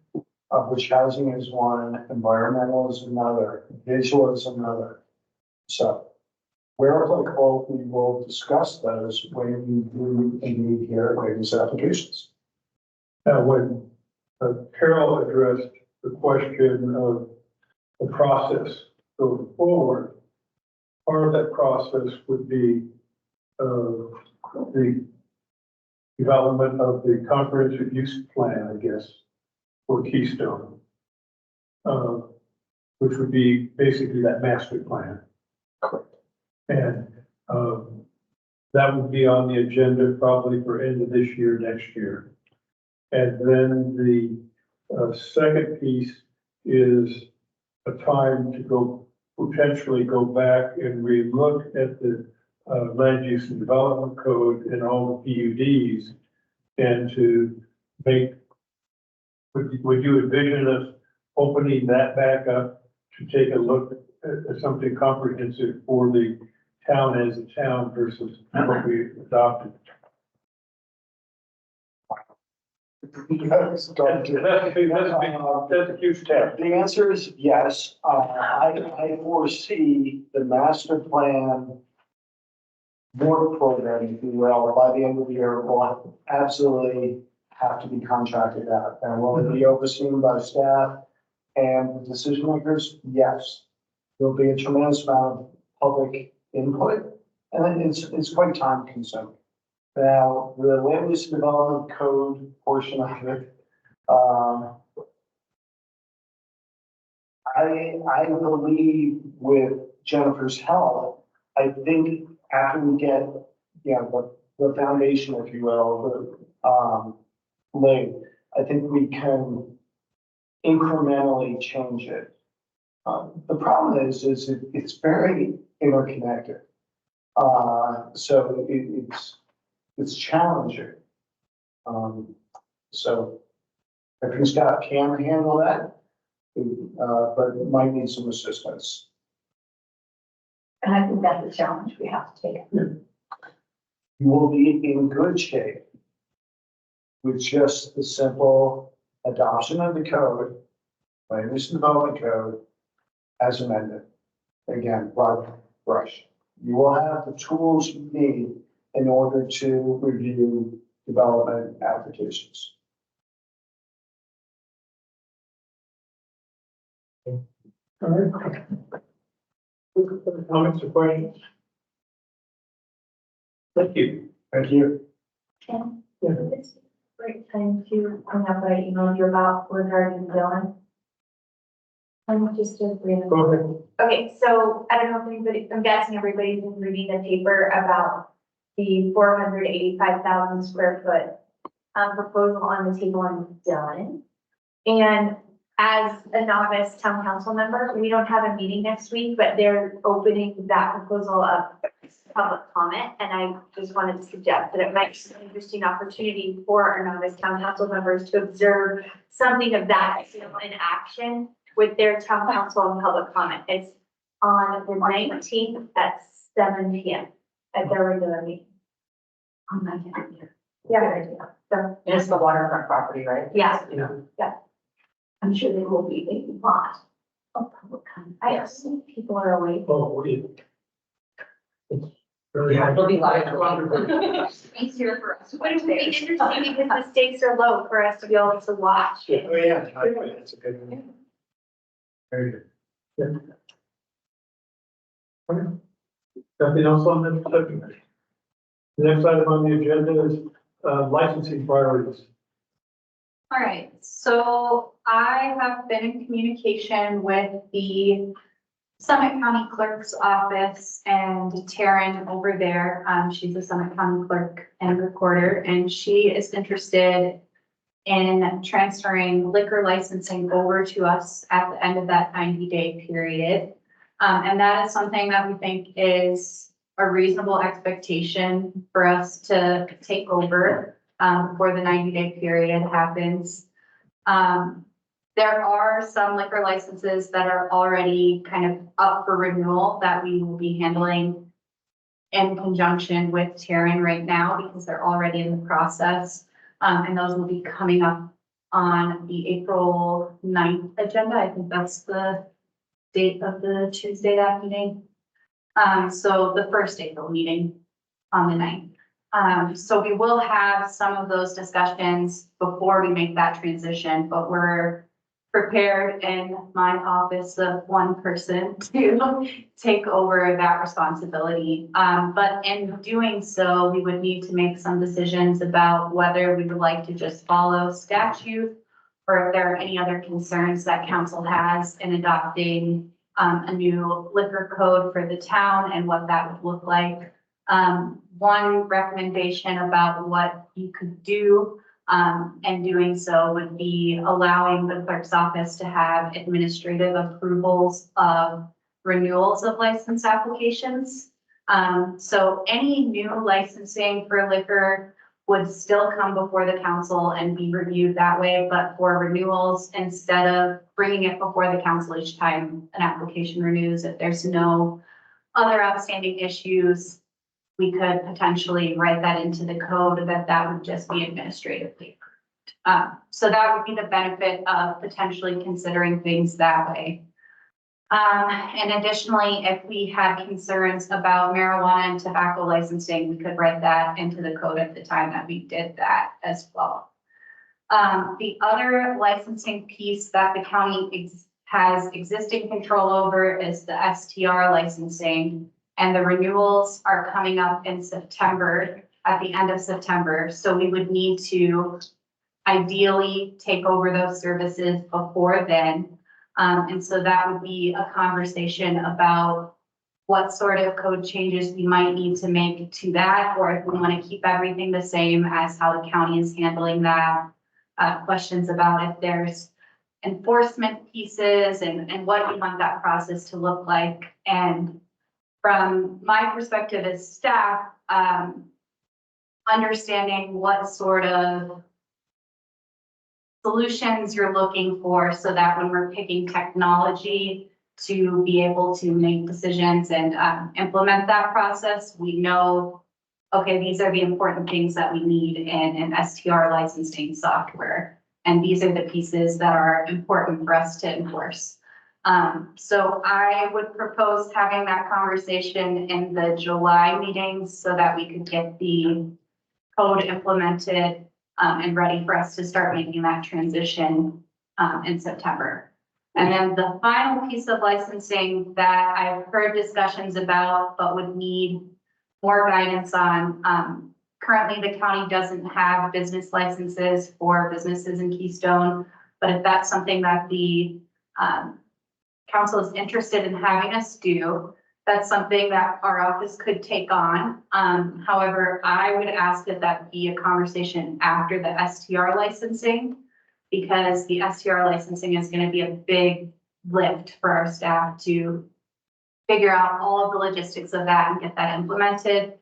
of which housing is one, environmental is another, visual is another. So where applicable, we will discuss those when we do indeed hear latest applications. Now, when Carol addressed the question of the process going forward, part of that process would be the development of the comprehensive use plan, I guess, for Keystone, which would be basically that master plan. Correct. And that would be on the agenda probably for end of this year, next year. And then the Second piece is a time to potentially go back and relook at the land use and development code and all the PUDs, and to make, would you envision us opening that back up to take a look at something comprehensive for the town as a town versus what we adopted? Yes, That's a huge task. The answer is yes. I foresee the master plan work program, if you will, by the end of the year, will absolutely have to be contracted out. And will it be overseen by staff and the decision makers? Yes. There'll be a tremendous amount of public input, and it's quite time consuming. Now, the land use development code portion of it, I believe with Jennifer's help, I think after we get, the foundation, if you will, laid, I think we can incrementally change it. The problem is it's very interconnected. So it's challenging. So I think Scott can handle that, but might need some assistance. And I think that's a challenge we have to take. You will be in good shape with just the simple adoption of the code, land use development code, as amended. Again, broad brush. You will have the tools you need in order to review development applications. All right. Comments or questions? Thank you. Thank you. It's a great time to bring up what I emailed you about regarding Dylan. I'm just a random. Go ahead. Okay, so I don't know if anybody, I'm guessing everybody's been reading the paper about the 485,000 square foot proposal on the table in Dillon. And as a novice town council member, we don't have a meeting next week, but they're opening that proposal up to public comment. And I just wanted to suggest that it might be an interesting opportunity for our novice town council members to observe something of that scale in action with their town council and public comment. It's on the 19th at 7 p.m. at their regular meeting. I'm not getting here. Yeah. So, It's the waterfront property, right? yeah, I'm sure they will be a lot of public comment. I assume people are awake. Oh, we. It'll be live. Easier for us. But it would be interesting because the stakes are low for us to be able to watch. Oh, yeah, that's a good one. Very good. Nothing else on that subject? The next item on the agenda is licensing priorities. All right, so I have been in communication with the Summit County Clerk's office and Taryn over there. She's a Summit County clerk and recorder, and she is interested in transferring liquor licensing over to us at the end of that 90-day period. And that is something that we think is a reasonable expectation for us to take over before the 90-day period happens. There are some liquor licenses that are already kind of up for renewal that we will be handling in conjunction with Taryn right now because they're already in the process. And those will be coming up on the April 9th agenda. I think that's the date of the Tuesday that meeting. So the first April meeting on the 9th. So we will have some of those discussions before we make that transition, but we're prepared in my office of one person to take over that responsibility. But in doing so, we would need to make some decisions about whether we would like to just follow statute or if there are any other concerns that council has in adopting a new liquor code for the town and what that would look like. One recommendation about what you could do And doing so would be allowing the clerk's office to have administrative approvals of renewals of license applications. So any new licensing for liquor would still come before the council and be reviewed that way, but for renewals, instead of bringing it before the council each time an application renews, if there's no other outstanding issues, we could potentially write that into the code that would just be administratively. So that would be the benefit of potentially considering things that way. And additionally, if we had concerns about marijuana and tobacco licensing, we could write that into the code at the time that we did that as well. The other licensing piece that the county has existing control over is the STR licensing, and the renewals are coming up in September, at the end of September. So we would need to ideally take over those services before then. And so that would be a conversation about what sort of code changes we might need to make to that, or if we want to keep everything the same as how the county is handling that. Questions about if there's enforcement pieces and what you want that process to look like. And from my perspective as staff, understanding what sort of solutions you're looking for so that when we're picking technology to be able to make decisions and implement that process, we know, okay, these are the important things that we need in an STR licensing software. And these are the pieces that are important for us to enforce. So I would propose having that conversation in the July meetings so that we could get the code implemented and ready for us to start making that transition in September. And then the final piece of licensing that I've heard discussions about, but would need more guidance on. Currently, the county doesn't have business licenses for businesses in Keystone, but if that's something that the council is interested in having us do, that's something that our office could take on. However, I would ask that that be a conversation after the STR licensing, because the STR licensing is going to be a big lift for our staff to figure out all of the logistics of that and get that implemented.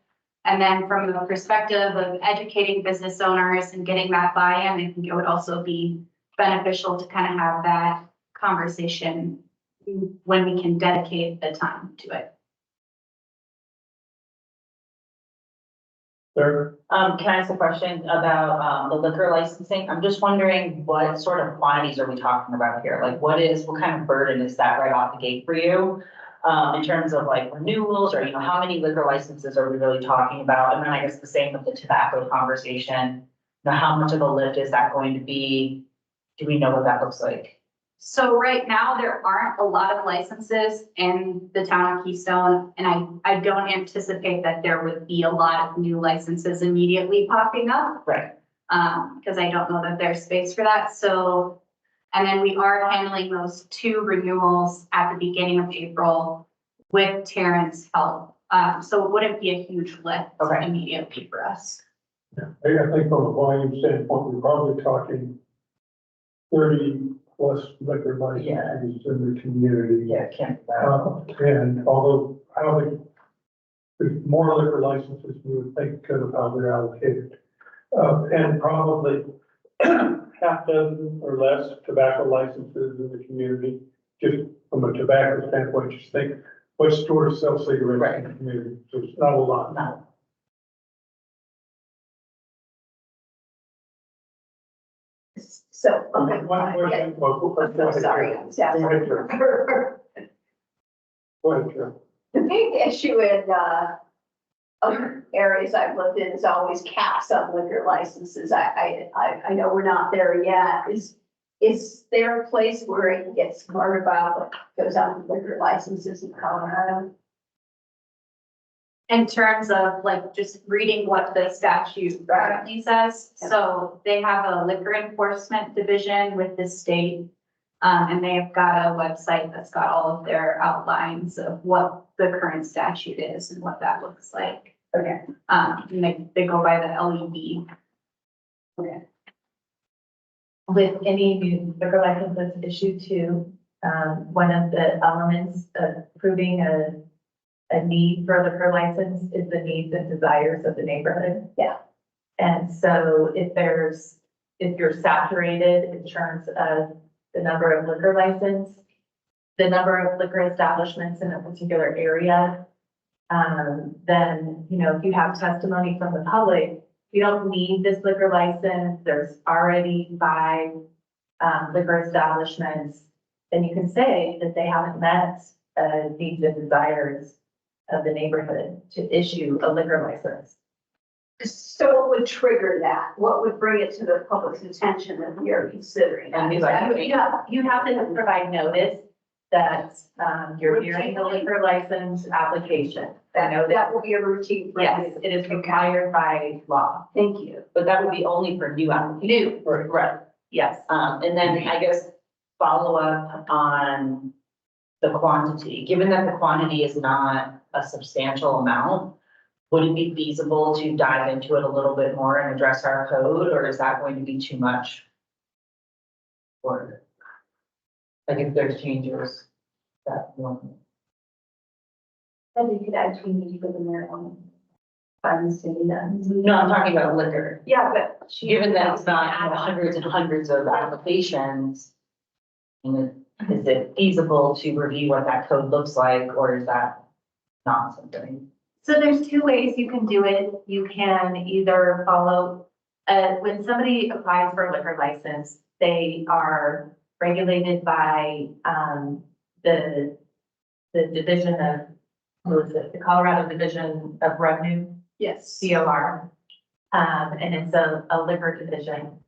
And then from the perspective of educating business owners and getting that buy-in, I think it would also be beneficial to kind of have that conversation when we can dedicate the time to it. Sir? Can I ask a question about, the liquor licensing? I'm just wondering what sort of quantities are we talking about here? Like what kind of burden is that right off the gate for you? In terms of like renewals or, how many liquor licenses are we really talking about? And then I guess the same with the tobacco conversation. How much of a lift is that going to be? Do we know what that looks like? So right now, there aren't a lot of licenses in the town of Keystone, and I don't anticipate that there would be a lot of new licenses immediately popping up. Right. Because I don't know that there's space for that. So, and then we are handling those 2 renewals at the beginning of April with Terrence's help. So it wouldn't be a huge lift immediately for us. Yeah, I think from a volume standpoint, we're probably talking 30+ liquor licenses in the community. Yeah, can't. be bad. And although I don't think there's more liquor licenses, you would think because of how they're allocated. And probably half dozen or less tobacco licenses in the community. Just from a tobacco standpoint, just think what stores sell cigarettes in the community. So it's not a lot. No. So, One okay. question. I'm so sorry. I'm Go ahead, Joe. Go ahead, Joe. The big issue in, other areas I've lived in is always caps on liquor licenses. I know we're not there yet. Is there a place where it can get smart about what goes on with liquor licenses in Colorado? In terms of like just reading what the statute currently says. So they have a liquor enforcement division with the state. And they've got a website that's got all of their outlines of what the current statute is and what that looks like. Okay. And they go by the LEB. Okay. with any new liquor license that's issued to, one of the elements of proving a need for a liquor license is the needs and desires of the neighborhood. Yeah. And so if you're saturated in terms of the number of liquor license, the number of liquor establishments in a particular area, then, if you have testimony from the public, you don't need this liquor license, there's already 5 liquor establishments, then you can say that they haven't met needs and desires of the neighborhood to issue a liquor license. So what would trigger that? What would bring it to the public's attention that we are considering? And you have to provide notice that you're hearing the liquor license application. That will be a routine. Yes, it is required by law. Thank you. But that would be only for new applications. New, Right. yes. And then I guess follow up on the quantity, given that the quantity is not a substantial amount, would it be feasible to dive into it a little bit more and address our code, or is that going to be too much? Or, like if there's changes that one. Then we could actually meet with the marijuana. By the city then. No, I'm talking about liquor. Yeah, but. Given that it's not hundreds and hundreds of applications, is it feasible to review what that code looks like, or is that not something? So there's 2 ways you can do it. You can either follow, when somebody applies for a liquor license, they are regulated by, the division of, what is it, the Colorado Division of Revenue, Yes. COR. And it's a liquor division.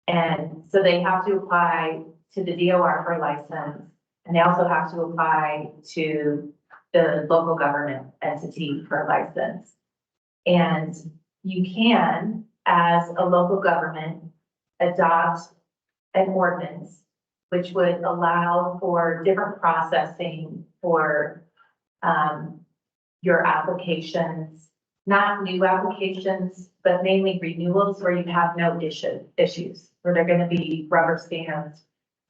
And so they have to apply to the DOR for a license, and they also have to apply to the local government entity for a license. And you can, as a local government, adopt an ordinance which would allow for different processing for your applications, not new applications, but mainly renewals where you have no issues, where they're gonna be rubber stamped.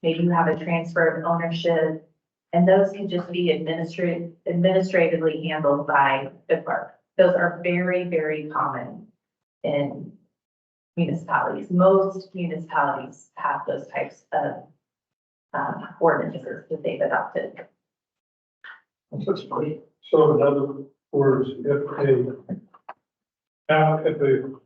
Maybe you have a transfer of ownership, and those can just be administratively handled by the clerk. Those are very, very common in municipalities. Most municipalities have those types of ordinances that they've adopted. That's great. So in other words, if a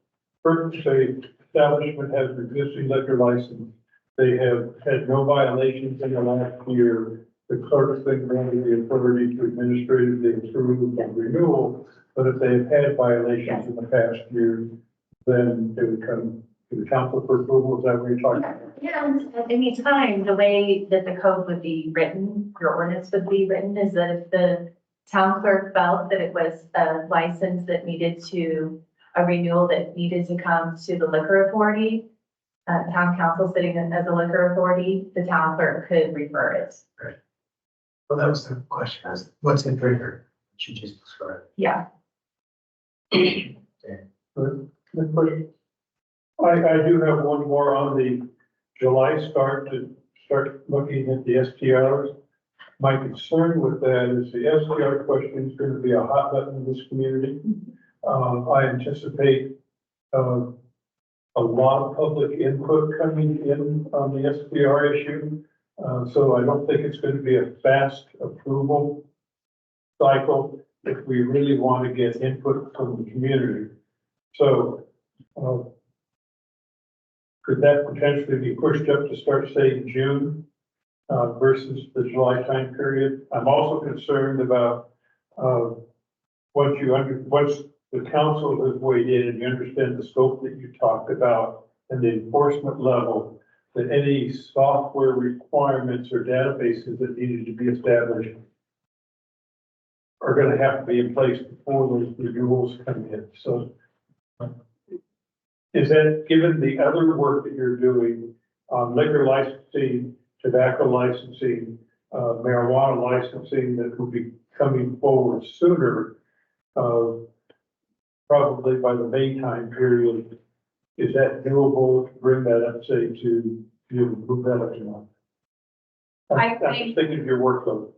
person, say, establishment has an existing liquor license, they have had no violations in the last year, the clerk's then granted the authority to administratively approve the renewal, but if they have had violations in the past year, then they would come to the council for approval. Is that what you're talking about? And at any time, the way that the code would be written, your ordinance would be written, is that if the town clerk felt that it was a license that needed a renewal that needed to come to the liquor authority, town council sitting as a liquor authority, the town clerk could refer it. Well, that was the question, is what's the trigger? She just described. Yeah. Good question. I do have one more on the July start looking at the STRs. My concern with that is the STR question is going to be a hot button in this community. I anticipate a lot of public input coming in on the STR issue. So I don't think it's going to be a fast approval cycle if we really want to get input from the community. So could that potentially be pushed up to start, say, June versus the July time period? I'm also concerned about once the council has weighed in and you understand the scope that you talked about and the enforcement level, that any software requirements or databases that needed to be established are going to have to be in place before those renewals come in. So is that, given the other work that you're doing on liquor licensing, tobacco licensing, marijuana licensing that will be coming forward sooner, probably by the May time period, is that doable to bring that up, say, to You move that up to one. I I'm think- thinking of your workload.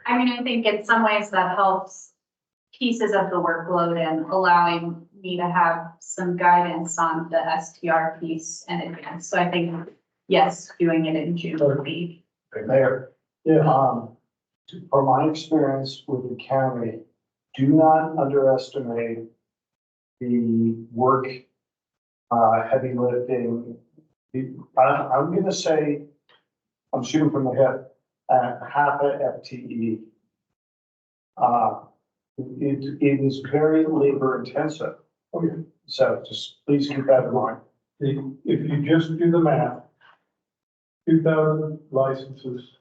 I mean, I think in some ways that helps pieces of the workload and allowing me to have some guidance on the STR piece in advance. So I think, yes, doing it in June would be. Mayor, Yeah, from my experience with the county, do not underestimate the work, heavy lifting. I'm gonna say, I'm shooting from the hip, half a FTE. It is very labor intensive. So just please keep that in mind. if you just do the math, 2,000 licenses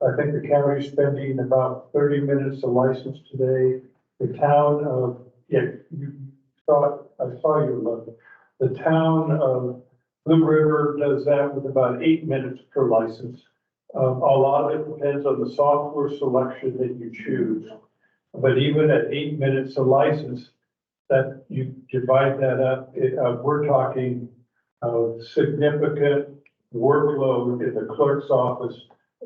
I think the county's spending about 30 minutes a license today. The town of, I saw you, London. The town of Blue River does that with about 8 minutes per license. A lot of it depends on the software selection that you choose. But even at 8 minutes a license, that you divide that up, we're talking significant workload in the clerk's office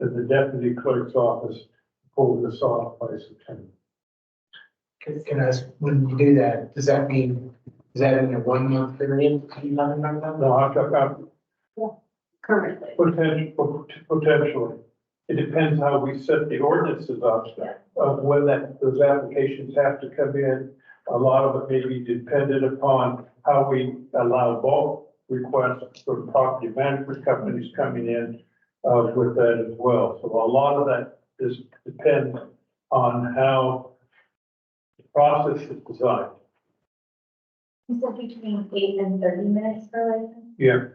and the deputy clerk's office to pull this off by September. Can I ask, when you do that, does that mean, is that in a 1 month period? No, I'm talking Currently. potentially. It depends how we set the ordinances up of when those applications have to come in. A lot of it may be dependent upon how we allow bulk requests from property management companies coming in with that as well. So a lot of that depends on how the process is designed. You said between 8 and 30 minutes per license? Yeah,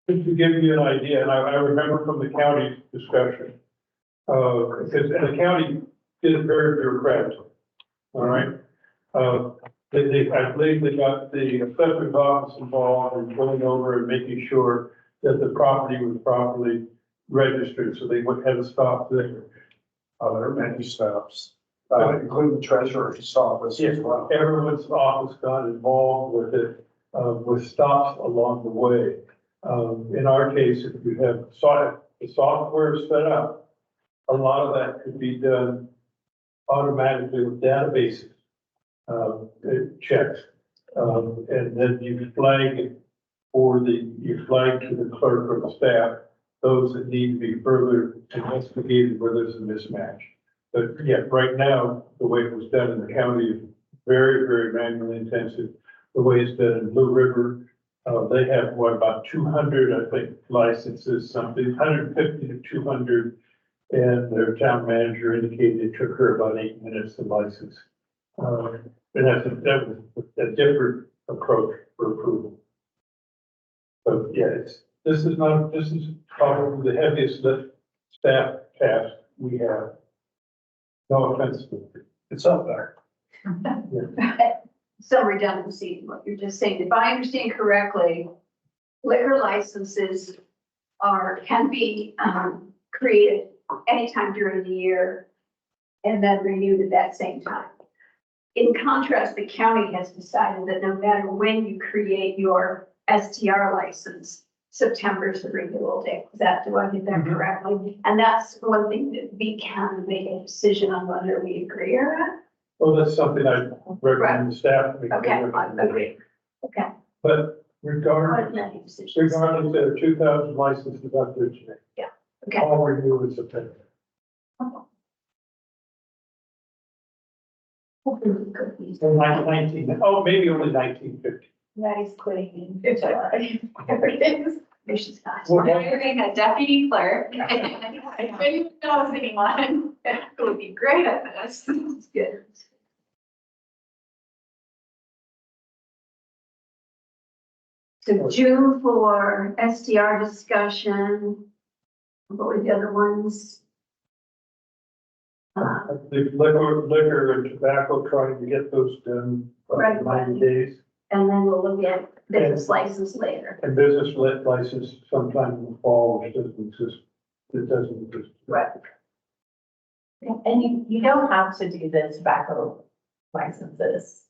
just to give you an idea, and I remember from the county discussion, because the county is very bureaucratic, all right? I believe they got the assessor's office involved in going over and making sure that the property was properly registered, so they would have a stop there. There are many stops, including the treasurer's office as well. Everyone's office got involved with it, with stops along the way. In our case, if you have the software set up, a lot of that could be done automatically with databases, checks. And then you flag it you flag to the clerk or the staff, those that need to be further investigated where there's a mismatch. But yeah, right now, the way it was done in the county is very, very manually intensive. The way it's done in Blue River, they have about 200, I think, licenses, something, 150 to 200. And their town manager indicated it took her about 8 minutes to license. And that was a different approach for approval. But yeah, this is probably the heaviest lift staff task we have. No offense to it. It's up there. Some redundancy in what you're just saying. If I understand correctly, liquor licenses can be created anytime during the year and then renewed at that same time. In contrast, the county has decided that no matter when you create your STR license, September is the renewal date. Do I get that correctly? And that's one thing that we can make a decision on whether we agree or not. Well, that's something I recommend the staff. make. Okay, I agree. Okay. But What regardless, are the decisions? there are 2,000 licenses out there today. Yeah, okay. All renewed in September. Hopefully we could use So 19, maybe only 1950. Maddie's quitting. It's all right. Everything's, she's not. Well, Hiring a deputy clerk. I couldn't even know anyone who would be great at this. It's good. So June for STR discussion. What were the other ones? The liquor and tobacco, trying to get those done Right. in 90 days. And then we'll look at business license later. And business license sometime in the fall, which doesn't exist. It doesn't exist. Right. And you don't have to do the tobacco licenses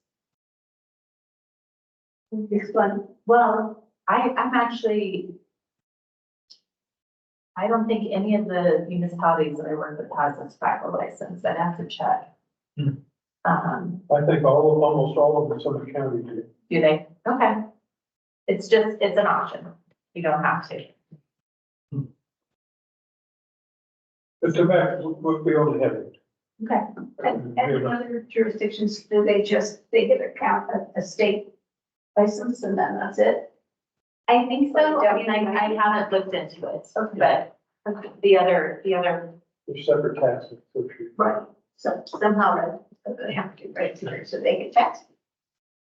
Explain. Well, I'm actually, I don't think any of the municipalities that I work with has a tobacco license. I'd have to check. Hmm. Do I think almost all of the Summit County do. they? Okay. It's an option. You don't have to. The tobacco, we only have it. Okay. And in other jurisdictions, do they get a count, a state license and then that's it? I think so. I mean, I haven't looked into it, but the other, There's separate taxes. Right. So somehow they have to, right, so they get taxed.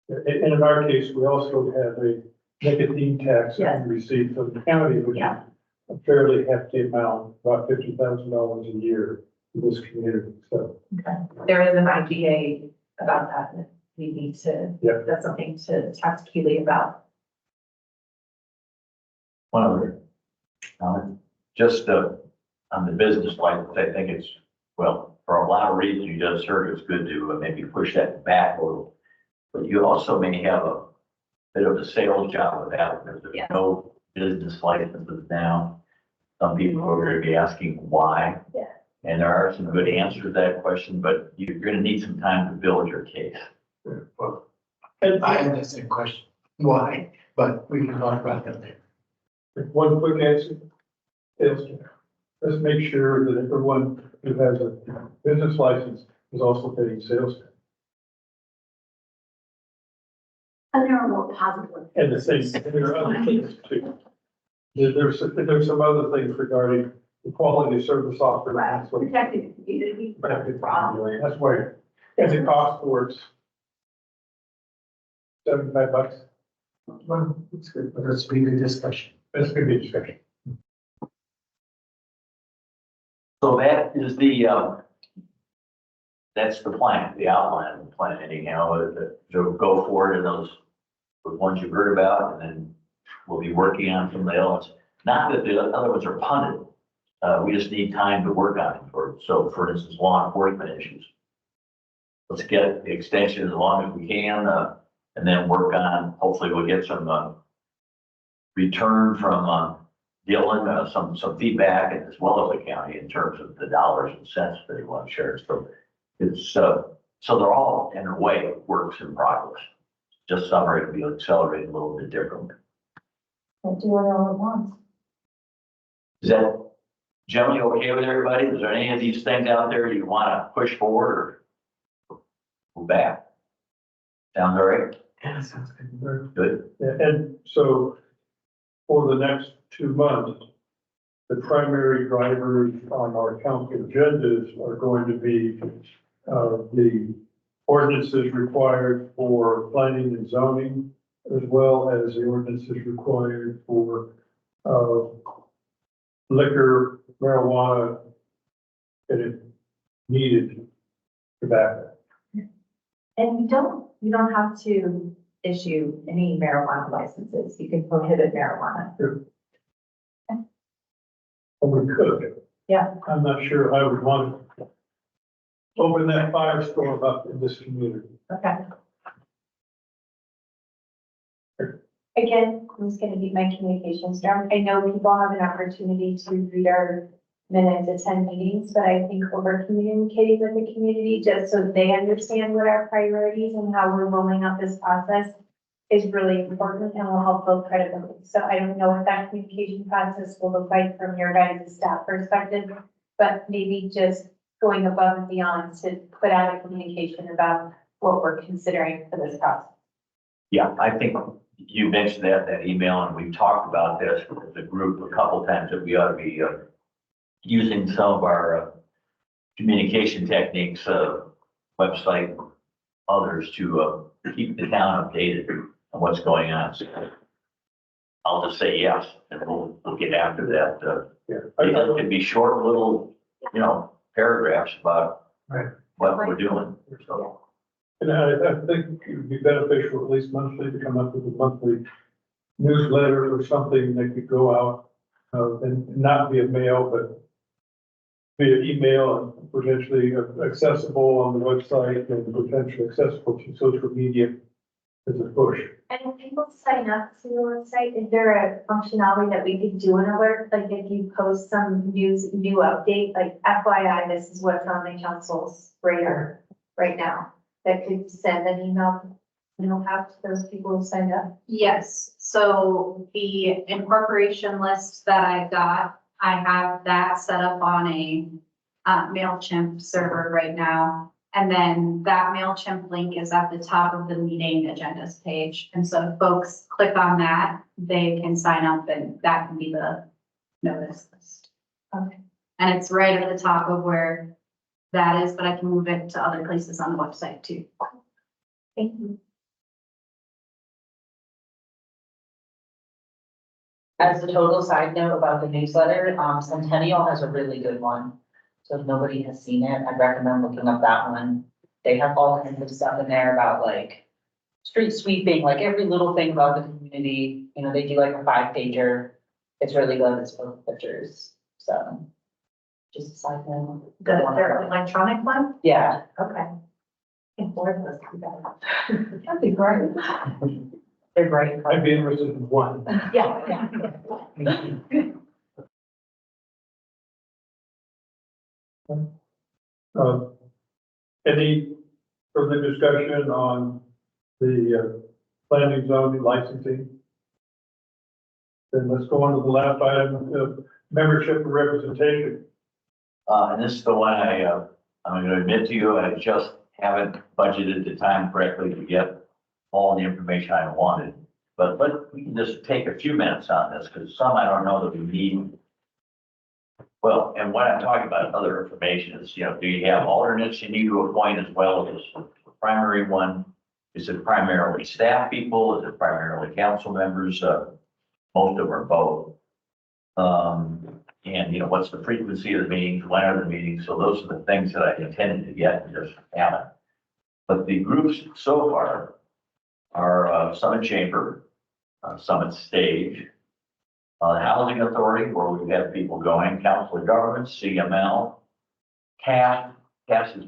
And in our case, we also have a nicotine tax Yeah. received from the county, which is Yeah. a fairly hefty amount, about $50,000 a year in this community, so. there is an IGA about that. We need to, Yeah. that's something to talk to Keely about. One other comment, just on the business license, I think it's, well, for a lot of reasons, you just heard, it's good to maybe push that back a little. But you also may have a bit of a sales job with that, because there's Yeah. no business licenses now. Some people are going to be asking why. Yeah. And there are some good answers to that question, but you're going to need some time to build your case. Well, And I have the same question, why? But we can talk about that later. one quick answer is, let's make sure that everyone who has a business license is also paying sales tax. And there are more positive. And the same, there are other things too. There's some other things regarding the quality of service offered. Right, That's what- protecting the community. That's why, and the cost for it's $75. Well, it's good, but it's been a discussion. That's gonna be a discussion. So that is that's the plan, the outline of the plan, anyhow, to go forward in those ones you've heard about, and then we'll be working on some of the elements. Not that the other ones are punted, we just need time to work on it. So for instance, law enforcement issues. Let's get the extension as long as we can, and then work on, hopefully we'll get some return from Dylan, some feedback, as well as the county in terms of the dollars and cents that he wants to share. So it's, so they're all in a way works in progress. Just summary to be accelerated a little bit differently. Can't do it all at once. Is that generally okay with everybody? Is there any of these things out there you want to push forward or move back? Sounds all right? Yeah, sounds good. Good. And so for the next 2 months, the primary drivers on our council agendas are going to be the ordinances required for planning and zoning, as well as the ordinances required for liquor, marijuana, and if needed, tobacco. And you don't have to issue any marijuana licenses. You can prohibit marijuana. And we could. Yeah. I'm not sure I would want to open that firestorm up in this community. Okay. Again, I'm just gonna be my communication strong. I know people have an opportunity to read our minutes, attend meetings, but I think over communicating with the community, just so they understand what our priorities and how we're rolling out this process is really important and will help build credibility. So I don't know what that communication process will look like from your guys' staff perspective, but maybe just going above and beyond to put out a communication about what we're considering for this process. Yeah, I think you mentioned that email, and we've talked about this as a group a couple times, that we ought to be using some of our communication techniques, website, others to keep the town updated on what's going on. So I'll just say yes, and we'll get after that. It can be short little, paragraphs about Right. what we're doing. So, And I think it would be beneficial, at least monthly, to come up with a monthly newsletter or something that could go out, and not via mail, but via email and potentially accessible on the website and potentially accessible to social media. It's a push. And if people sign up to the website, is there a functionality that we could do an alert? Like if you post some new update, like FYI, this is what's on the council's radar right now, that could send an email, out to those people who signed up? Yes, so the incorporation list that I got, I have that set up on a MailChimp server right now. And then that MailChimp link is at the top of the meeting agendas page. And so if folks click on that, they can sign up and that can be the notice list. Okay. And it's right at the top of where that is, but I can move it to other places on the website too. Thank you. As a total side note about the newsletter, Centennial has a really good one. So if nobody has seen it, I'd recommend looking up that one. They have all kinds of stuff in there about like street sweeping, like every little thing about the community. You know, they do like a 5-pager. It's really good. It's full of pictures. So just a side note. Their electronic one? Yeah. Okay. And board those two better. That'd be great. They're great. I'd be interested in one. Yeah. Any further discussion on the planning zone licensing? Then let's go on to the last item, membership and representation. And this is the one I'm gonna admit to you, I just haven't budgeted the time correctly to get all the information I wanted. But we can just take a few minutes on this, because some I don't know that we need. Well, and what I'm talking about, other information is, do you have alternates you need to appoint as well as the primary one? Is it primarily staff people? Is it primarily council members? Most of them are both. And what's the frequency of the meetings? When are the meetings? So those are the things that I intended to get and just haven't. But the groups so far are Summit Chamber, Summit Stage, the Housing Authority, where we've had people going, Council of Governments, CML, CAF. CAF is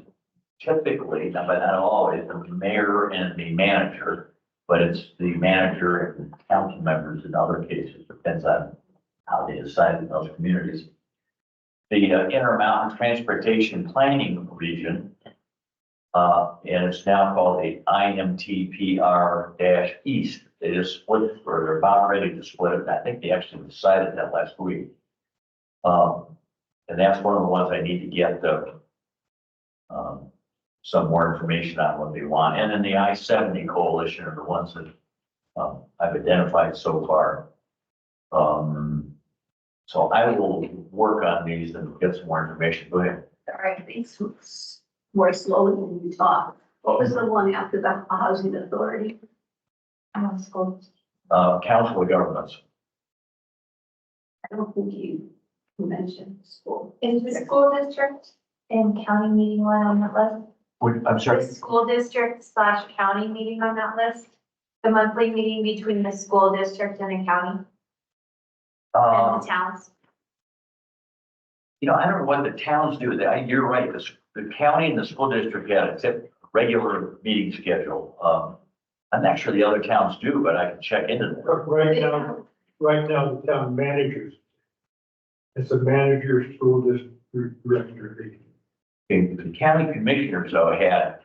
typically, but not always, the mayor and the manager, but it's the manager and council members in other cases, depends on how they decide in those communities. The Intermountain Transportation Planning Region, and it's now called the IMTPR-East. They just split, or they're about ready to split it. I think they actually decided that last week. And that's one of the ones I need to get some more information on what they want. And then the I-70 coalition are the ones that I've identified so far. So I will work on these and get some more information. Go ahead. All right, thanks. More slowly than you talk. What was the one after the housing authority? School. Council of Governments. I don't think you mentioned school. Is the school district and county meeting one on that list? I'm sorry. The school district / county meeting on that list? The monthly meeting between the school district and the county and the towns? I don't know what the towns do. You're right. The county and the school district had a regular meeting schedule. I'm not sure the other towns do, but I can check into that. Right now, the town managers. It's a manager, school district director. The county commissioners though had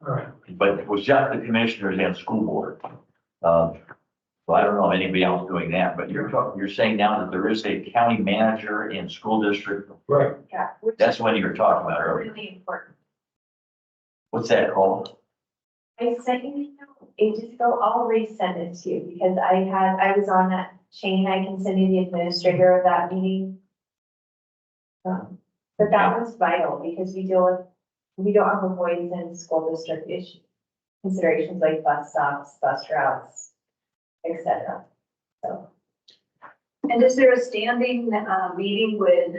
All right. but it was just the commissioners and school board. So I don't know if anybody else doing that, but you're saying now that there is a county manager in school district. Right. Yeah. Which That's is what you were talking about earlier. really important. What's that called? I sent you an email ages ago. I'll resend it to you because I was on that chain. I can send you the administrator of that meeting. But that was vital because we don't have a voice in school district issue considerations like bus stops, bus routes, etc. So. And is there a standing meeting with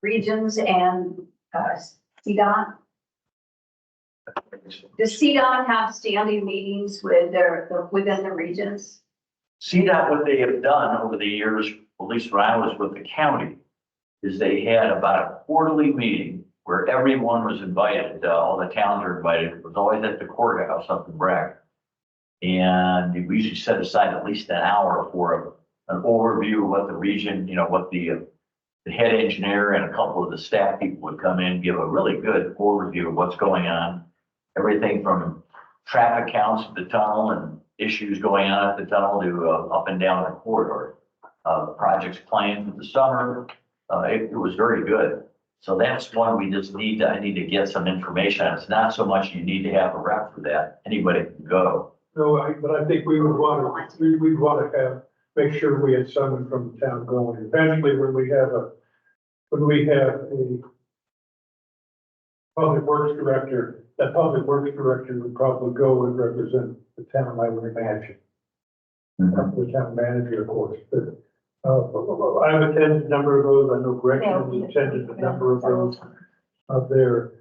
regions and CDOT? Does CDOT have standing meetings with within the regions? CDOT, what they have done over the years, at least when I was with the county, is they had about a quarterly meeting where everyone was invited, all the towns are invited. It was always at the courthouse up in Bragg. And we usually set aside at least an hour for an overview of what the region, what the head engineer and a couple of the staff people would come in, give a really good overview of what's going on. Everything from traffic counts at the tunnel and issues going on at the tunnel to up and down the corridor. Projects planned for the summer. It was very good. So that's one we just I need to get some information on. It's not so much you need to have a rep for that. Anybody can go. No, but I think we'd want to make sure we had someone from the town going. Eventually, when we have a public works director, that public works director would probably go and represent the town, I would imagine. The town manager, of course, but, I've attended a number of those. I know Gretchen has attended a number of those. There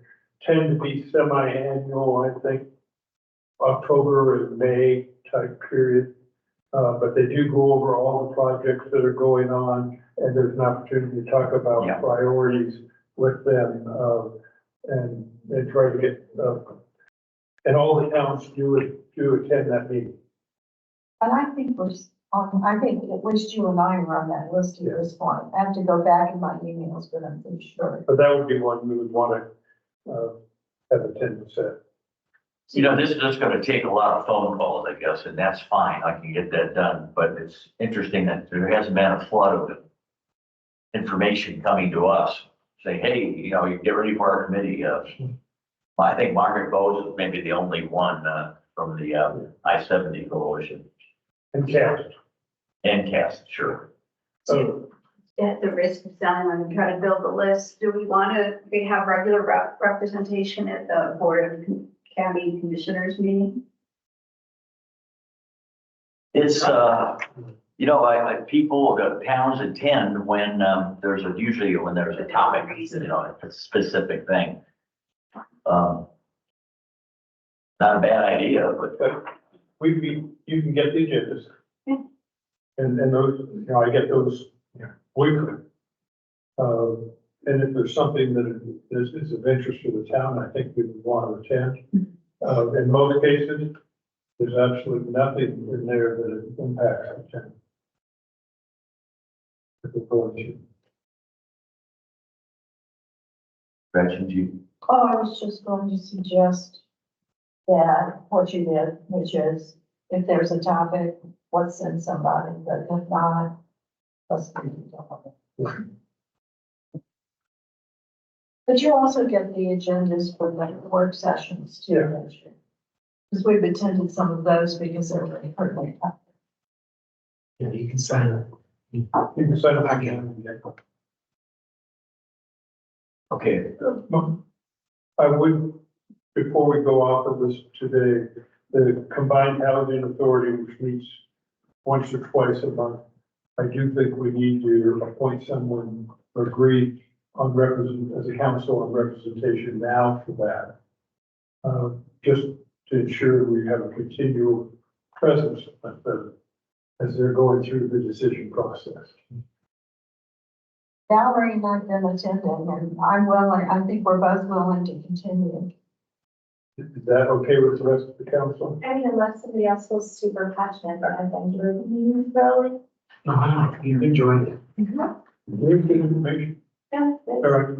tend to be semi-annual, I think, October and May type period. But they do go over all the projects that are going on, and there's an opportunity to talk about priorities with them, and try to get, and all the towns do attend that meeting. And I think I think at least you and I are on that list at this point. I have to go back in my emails, but I'm pretty sure. But that would be one we would want to, have attendance at. This is just gonna take a lot of phone calls, I guess, and that's fine. I can get that done. But it's interesting that there hasn't been a flood of information coming to us saying, hey, you get ready for our committee. I think Margaret Bowes is maybe the only one from the I-70 coalition. And cast. And cast, sure. So, At the risk of sounding like I'm trying to build the list, do we want to have regular representation at the Board of County Commissioners meeting? It's, people, towns attend when usually when there's a topic, a specific thing. Not a bad idea, but. you can get the agendas. And those, I get those weekly. And if there's something that is of interest to the town, I think we would want to attend. In most cases, there's absolutely nothing in there that impacts the town. If we're going to. Gretchen, do you? Oh, I was just going to suggest that what you did, which is if there's a topic, let's send somebody, but if not, let's do it. But you also get the agendas for the work sessions too. Yeah. Because we've attended some of those because they're really hardly. Yeah, you can sign it. You can sign up again. Okay. I would, before we go off of this today, the Combined Housing Authority, which meets once or twice a month, I do think we need to appoint someone or agree on as a council on representation now for that. Just to ensure we have a continual presence with them as they're going through the decision process. Valerie and I've been attending and I'm willing, I think we're both willing to continue. Is that okay with the rest of the council? I mean, unless somebody else feels super passionate, but I've been doing really. No, you enjoyed it. Very good information. Yeah. All right.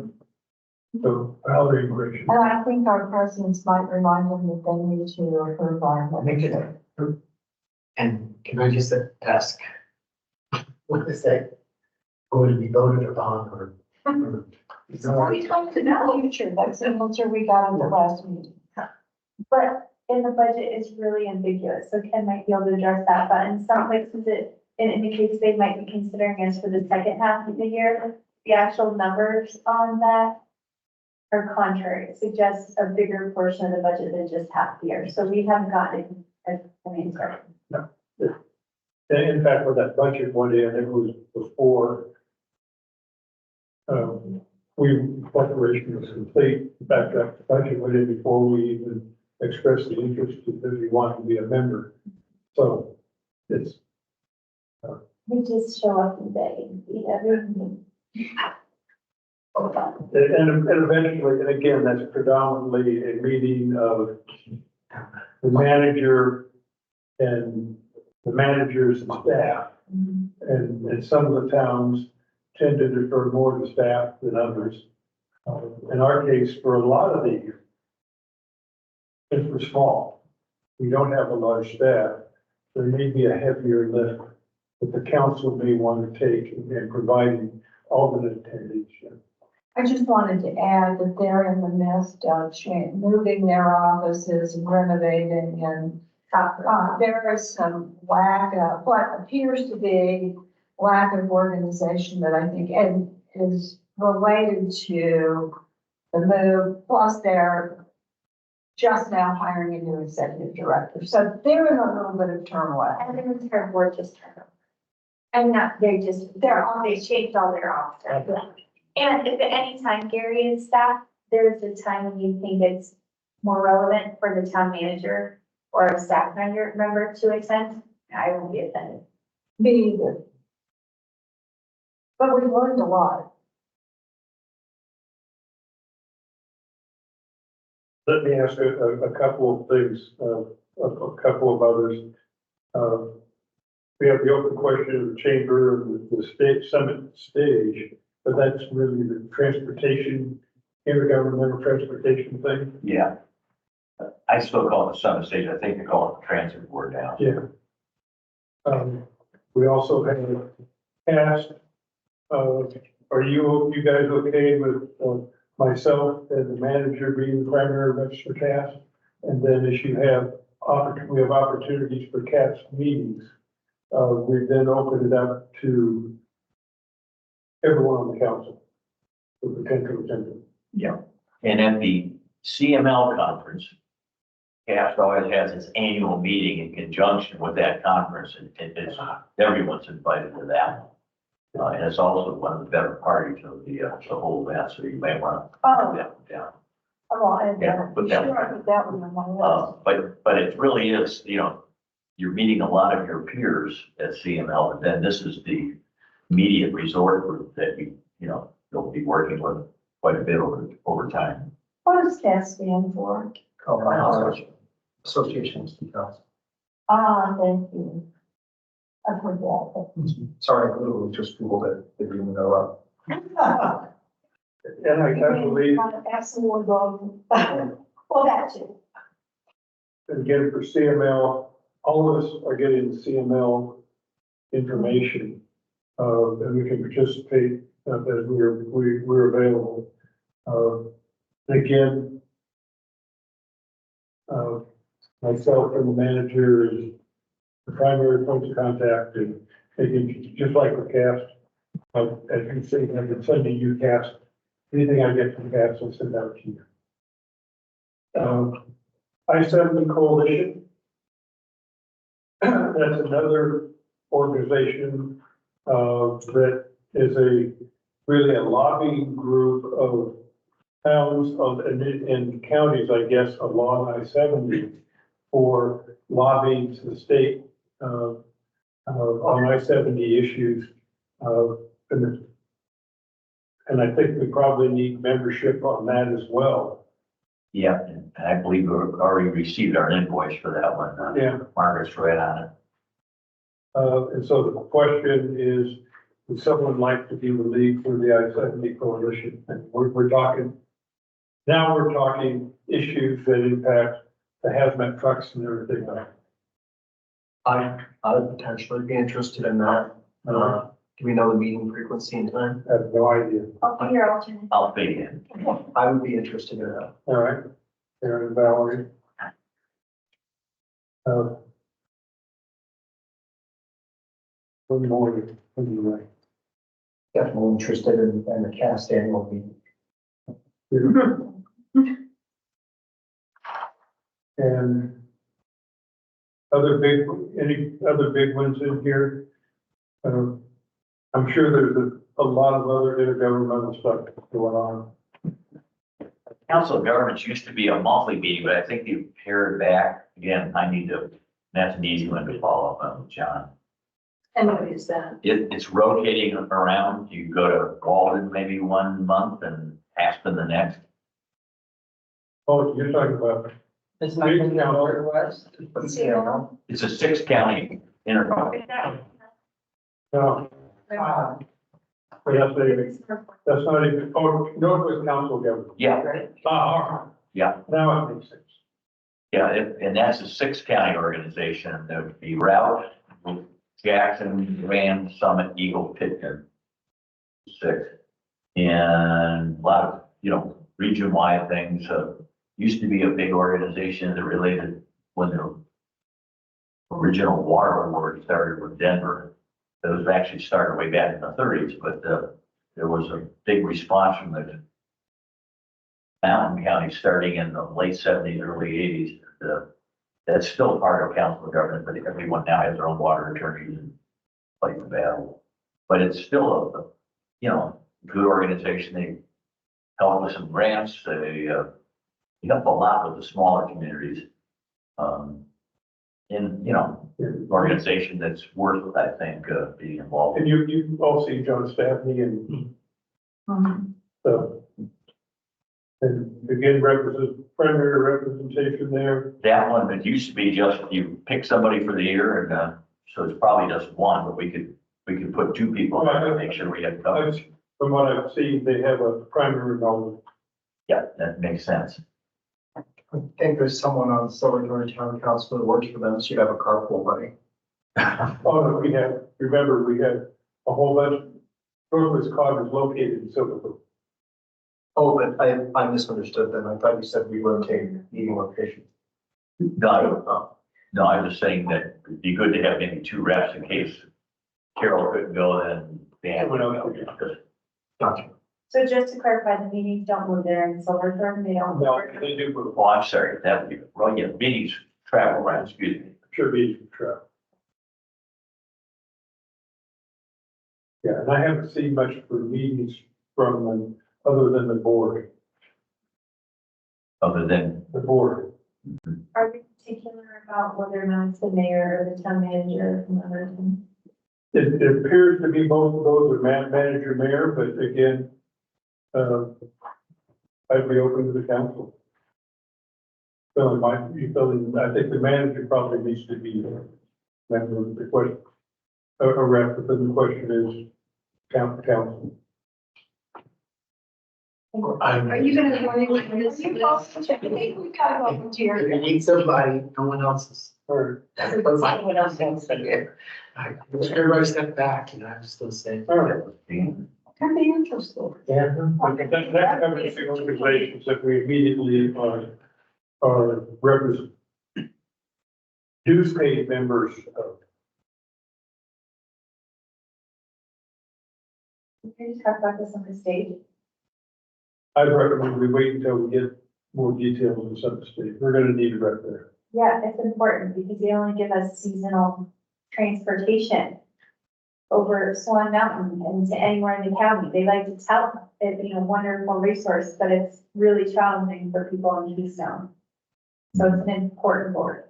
So Valerie and Gretchen. And I think our presidents might remind them that they need to approve our. I think it, and can I just ask, what is that going to be voted upon or? We talked about future, that's the answer we got at the last meeting. But in the budget, it's really ambiguous, so Ken might be able to address that, but in some places it indicates they might be considering us for the second half of the year. The actual numbers on that are contrary. It suggests a bigger portion of the budget than just half the year, so we haven't gotten an answer. And in fact, when that budget went in, it was before preparation was complete. In fact, that budget went in before we even expressed the interest because we wanted to be a member. So it's. We just show up and beg, everything. And eventually, and again, that's predominantly a meeting of the manager and the managers and staff. And some of the towns tend to defer more to staff than others. In our case, for a lot of these, if we're small, we don't have a large staff, there may be a heavier lift that the council may want to take in providing alternate attendees. I just wanted to add that they're in the midst of moving their offices, renovating, and there is some lack of, what appears to be lack of organization that I think is related to the move, plus they're just now hiring a new executive director. So they're in a little bit of turmoil. I think it's her word just turnover. And not, they changed all their officers. And if at any time Gary is staff, there's a time when you think it's more relevant for the town manager or a staff member to attend, I won't be attending. Me either. But we've learned a lot. Let me ask a couple of things, a couple of others. We have the open question of the chamber, the state summit stage, but that's really the transportation, intergovernmental transportation thing. Yeah. I still call it the summit stage. I think they call it the transit board now. Yeah. We also have asked, are you guys okay with myself and the manager being the primary register cast? And then as you have, we have opportunities for cast meetings. We then open it up to everyone on the council for potential attendance. Yeah. And at the CML conference, CAST always has its annual meeting in conjunction with that conference, and everyone's invited to that. And it's also one of the better parties of the whole event, so you may want to put that down. Oh, and Yeah, put that sure, one. I put that one on my list. But it really is, you're meeting a lot of your peers at CML, and then this is the immediate resort group that you'll be working with quite a bit over time. What does that stand for? Association of City Council. Thank you. I've heard that. Sorry, I literally just Googled it, didn't even go up. And I can't believe, Absolutely wrong. Well, that's it. again, for CML, all of us are getting CML information. And we can participate as we're available. Again, myself and the manager is the primary point of contact, and again, just like the cast, as you say, I've been sending you cast, anything I get from cast, I'll send out to you. I-70 Coalition, that's another organization that is really a lobbying group of towns and counties, I guess, along I-70 for lobbying to the state on I-70 issues. And I think we probably need membership on that as well. Yeah, and I believe we already received our invoice for that one. Yeah. Margaret's right on it. And so the question is, would someone like to be the lead for the I-70 Coalition? And we're talking issues that impact the hazmat trucks and everything like that. I would potentially be interested in that. Do we know the meeting frequency and time? I have no idea. I'll be your alternate. I'll fit in. I would be interested in that. All right, Aaron and Valerie. Good morning. Anyway. Definitely interested in the cast annual meeting. And any other big ones in here? I'm sure there's a lot of other intergovernmental stuff going on. Council of Governments used to be a monthly meeting, but I think you've pared back. Again, that's an easy one to follow up on with John. And what is that? It's rotating around. You go to Walden maybe 1 month and Aspen the next. Oh, you're talking about It's not gonna know where it was. It's a 6-county intercounty. No, but that's not even, oh, Northwest Council of Governments. Yeah, yeah, Now it makes sense. yeah, and that's a 6-county organization. That would be Route, Jackson, Grand, Summit, Eagle, Pitkin. 6. And a lot of, region-wide things. Used to be a big organization that related when the original water award started with Denver. It was actually started way back in the 30s, but there was a big response from the mountain counties starting in the late 70s, early 80s. That's still part of council of government, but everyone now has their own water attorneys and fight the battle. But it's still a good organization. They help with some grants. They help a lot with the smaller communities. Organization that's worth, I think, being involved. And you all see John Staffney and, and again, primary representation there. That one, it used to be just you pick somebody for the year and, so it's probably just one, but we could put 2 people there to make sure we have coverage. From what I've seen, they have a primary involvement. Yeah, that makes sense. I think there's someone on Silverthorne Town Council that works for them, so you have a carpool buddy. Oh, no, we had a whole bunch, Northwest Cog is located in Silverwood. Oh, but I misunderstood them. I thought you said we rotate meeting location. No, I was just saying that it'd be good to have maybe 2 reps in case Carol couldn't go, then Dan would go. Gotcha. So just to clarify, the meetings don't move there in Silverthorne, they don't. No, they do, but Oh, I'm sorry, that would be, well, yeah, meetings travel around, excuse me. sure be travel. Yeah, and I haven't seen much for meetings from them other than the board, Other than, the board. Are we particular about whether or not it's the mayor or the town manager from Everton? It appears to be both of those are manager, mayor, but again, I'd be open to the council. So I think the manager probably needs to be there. That was the question. A rep, but then the question is council. Are you gonna join this? I think we gotta volunteer. If you need somebody, no one else is. Or, Someone else wants to do it. Everybody step back, I'm still saying. all right. Could be interesting. Yeah. That covers the organizations that we immediately are represent. Dues paid members of. Can you talk about this on the stage? I'd recommend we wait until we get more details on some state. We're gonna need a rep there. Yeah, it's important because they only give us seasonal transportation over Swan Mountain and to anywhere in the county. They like to tell it being a wonderful resource, but it's really challenging for people in Keystone. So it's an important board.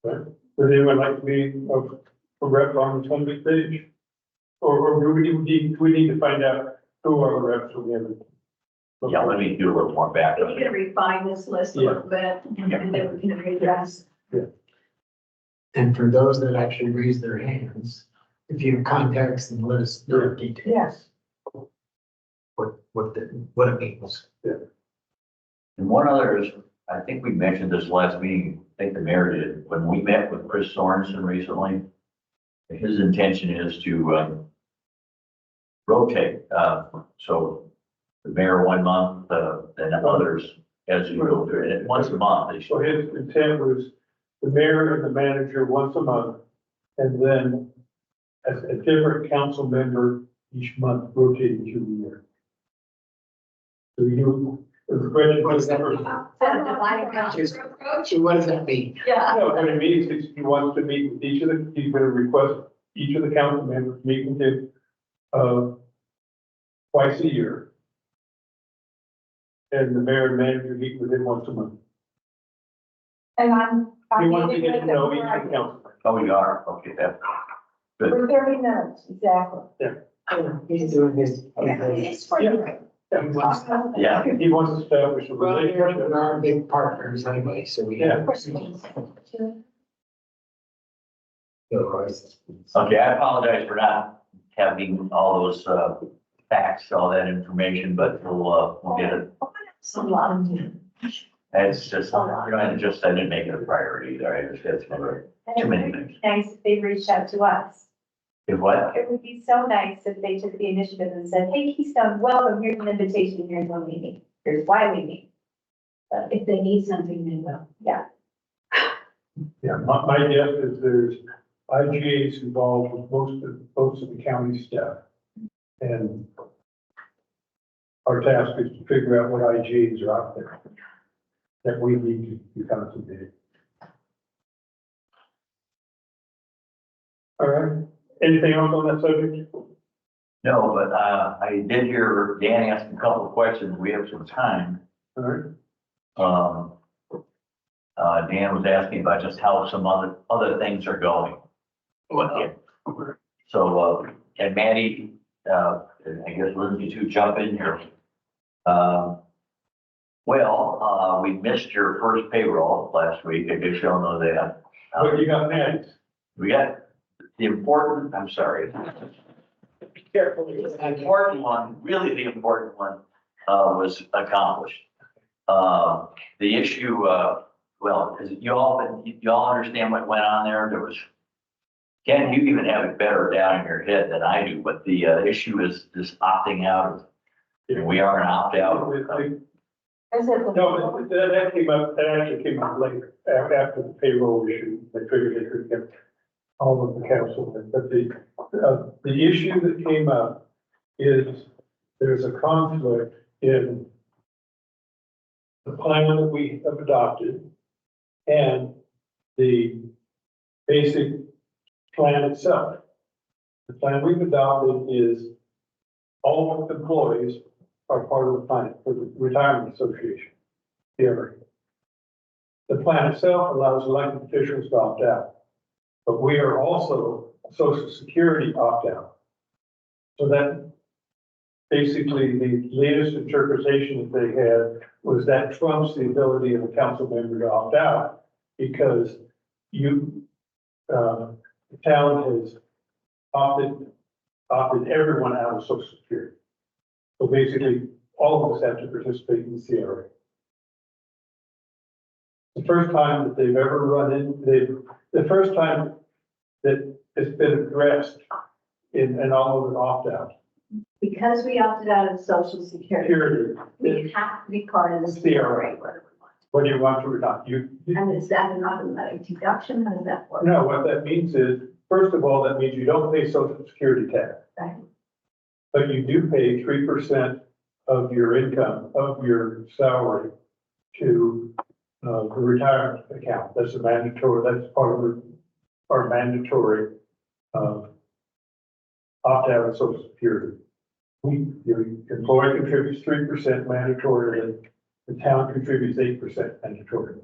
Would anyone like to be a rep on the Sunday stage? Or do we need to find out who are the reps we have? yeah, let me do a little more Are background. you gonna refine this list a little bit and then we can readdress? And for those that actually raise their hands, if you have context and let us know details. Yes. What it means. And one other is, I think we mentioned this last meeting, I think the mayor did, when we met with Chris Sorensen recently. His intention is to rotate, so the mayor 1 month, and others as you go through it, once a month. They So should. his intent was the mayor and the manager once a month, and then as a different council member each month rotating through the year. So the question was never. What does that mean? Yeah. No, what it means is he wants to meet with he's gonna request each of the council members meet with him, twice a year. And the mayor and manager meet with him once a month. And I'm. He wants to get to know each of the council. Oh, we are, okay, that's good. For 30 minutes, exactly. He's doing his. It's for Yeah. you. Yeah. He wants to establish a Well, they're relationship. our big partners anyway, so we. Yeah. Okay, I apologize for not having all those, facts, all that information, but we'll get it. It's a lot of them. It's just, I didn't make it a priority either. I just had too many things. Nice if they reached out to us. If what? It would be so nice if they took the initiative and said, hey, Keystone, welcome, here's an invitation, here's when we meet, here's why we meet. But If they need something, they will. yeah, Yeah, my guess is there's IGAs involved with most of the county staff. And our task is to figure out what IGAs are out there that we need to become submitted. All right, anything else on that subject? No, but, I did hear Dan ask a couple of questions. We have some time. All right, Dan was asking about just how some other things are going. So, and Maddie, I guess Lindsay too, jump in here. We missed your first payroll last week. I guess y'all know that. what you got next? We got the important, I'm sorry. The important one, really the important one, was accomplished. The issue, as you all understand what went on there. There was, Ken, you even have it better down in your head than I do, but the issue is this opting out. We are an opt out. Is it the- No, that actually came up later, after the payroll issue. They figured they could get all of the council, but the issue that came up is there's a conflict in the plan that we have adopted and the basic plan itself. The plan we've adopted is all employees are part of the plan for the Retirement Association. Here. The plan itself allows elected officials to opt out, but we are also a Social Security opt out. So that basically the latest interpretation that they had was that trumps the ability of a council member to opt out because the town has opted everyone out of Social Security. So basically, all of us have to participate in the CRA. The first time that they've ever the first time that it's been addressed in all of the opt-out. Because we opted out of Social Security, we have to be part of the CRA, whether we want. Whether you want to or not, And is that an automatic deduction? How does that work? no, what that means is, first of all, that means you don't pay Social Security tax. Right. But you do pay 3% of your income, of your salary to the retirement account. That's a mandatory, that's part of our mandatory opt-out of Social Security. Your employer contributes 3% mandatorily, the town contributes 8% mandatorily.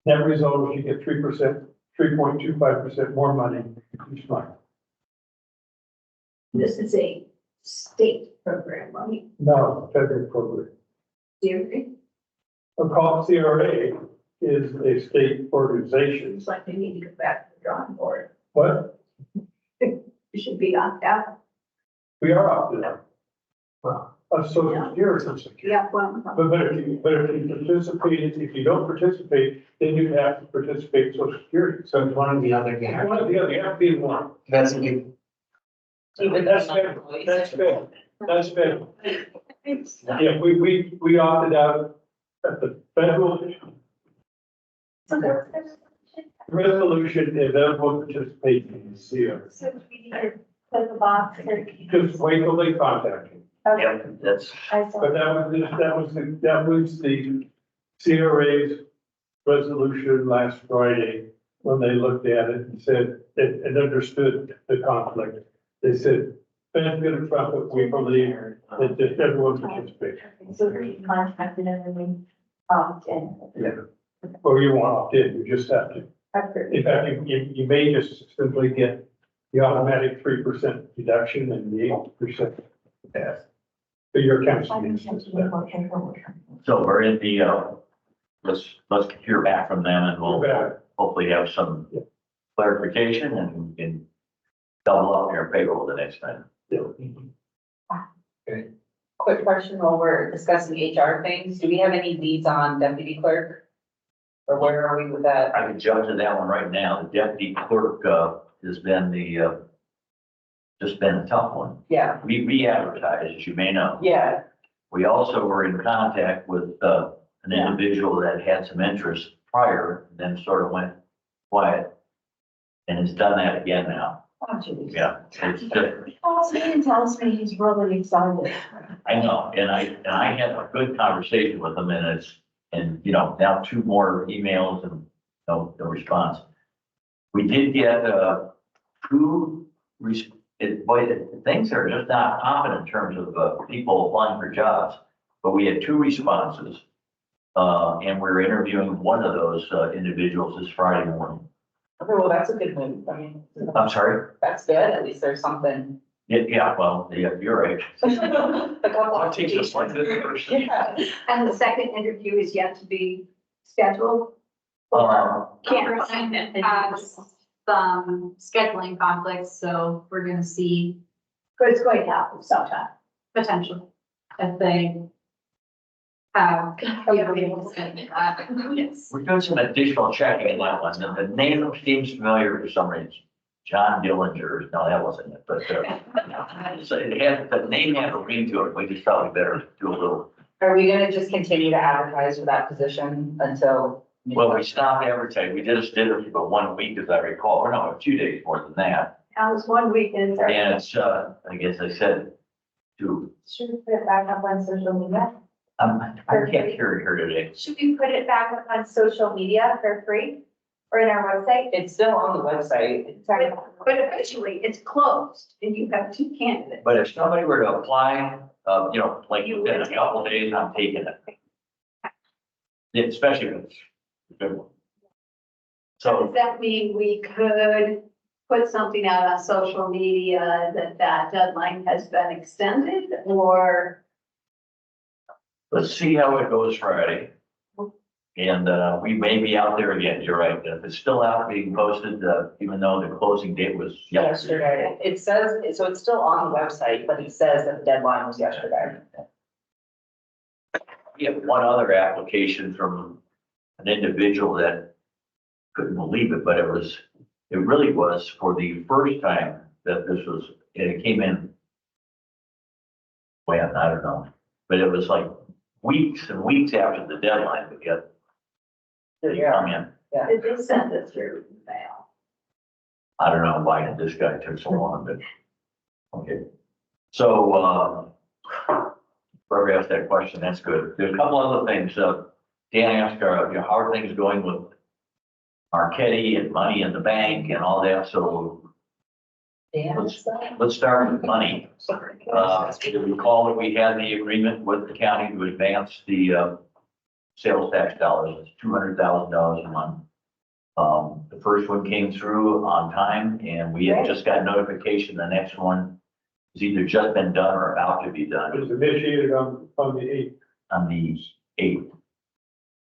Net result is you get 3%, 3.25% more money each month. This is a state program, right? No, federal program. Do you agree? A called CRA is a state organization. It's like they need to go back to the drawing board. But It should be opt out. we are opted out Well, of Social Security. Yeah, well. But if you participate, if you don't participate, then you have to participate in Social Security. so it's one of the other, you have One or the other, you have to be in one. that's a big. That's fair. That's fair. That's fair. Yeah, we opted out at the federal resolution is everyone participating in the CR. so we need to put the box or. Just wait till they contact you. Okay, Yeah, that's, I saw. But that was the CRA's resolution last Friday when they looked at it and said, and understood the conflict. They said, Ben's gonna trump it, we believe that just everyone participates. So we contacted and then we opt in. Or you want to opt in, you just have to. Approved. In fact, you may just simply get the automatic 3% deduction and the 8% pass. So your council. So we're in the, let's hear back from them and we'll hopefully have some clarification and we can double up your payroll the next time. Quick question while we're discussing HR things. Do we have any leads on deputy clerk? Or where are we with that? I can jump to that one right now. The deputy clerk, has been just been a tough one. Yeah, We re-advertised, as you may know. yeah, We also were in contact with, an individual that had some interest prior, then sort of went quiet. And has done that again now. Oh, geez. Yeah, it's just, Calls me and tells me he's really excited. I know, and I had a good conversation with him and you know, now 2 more emails and no response. We did get, 2, things are just not common in terms of, people applying for jobs. But we had 2 responses, and we're interviewing one of those, individuals this Friday morning. okay, well, that's a good move. I mean, I'm sorry? that's good. At least there's something. Yeah, well, yeah, you're right. A couple I'll of take this like this person. Yeah. And the second interview is yet to be scheduled? Cameron has some scheduling conflicts, so we're gonna see But it's going to happen sometime. potential if they have. Yes. We're doing some additional checking in that one, and the name seems familiar for some reason. John Dillinger, no, that wasn't it, but, so it had, the name had a ring to it, we just thought we better do a little, Are we gonna just continue to advertise for that position until? well, we stopped advertising, we just did it for 1 week, as I recall, or no, 2 days more than that. That was 1 week in there. And it's, I guess I said, to, Should we put it back up on social media? I can't hear her today. Should we put it back up on social media for free? Or in our website? It's still on the website. Sorry. But officially, it's closed and you have 2 candidates. But if somebody were to apply, you know, like within a couple of days, I'm taking it. Yeah, especially if it's a good one. So does So, that mean we could put something out on social media that deadline has been extended or? let's see how it goes Friday. And, we may be out there again, you're right, if it's still out being posted, even though the closing date was yesterday. Yesterday. It says, so it's still on the website, but it says that the deadline was yesterday. We have one other application from an individual that couldn't believe it, but it really was for the first time that this was, and it came in. Well, I don't know, but it was like weeks and weeks after the deadline, but yet they come in. Did they send it through mail? I don't know why this guy took so long, but, okay. So, whoever asked that question, that's good. There's a couple other things, Dan asked, you know, how are things going with Marquetti and money in the bank and all that, so let's start with money. You recall that we had the agreement with the county to advance the, sales tax dollars, it's $200,000 a month. The first one came through on time and we had just got notification, the next one has either just been done or about to be done It was initiated on the 8th. on the 8th.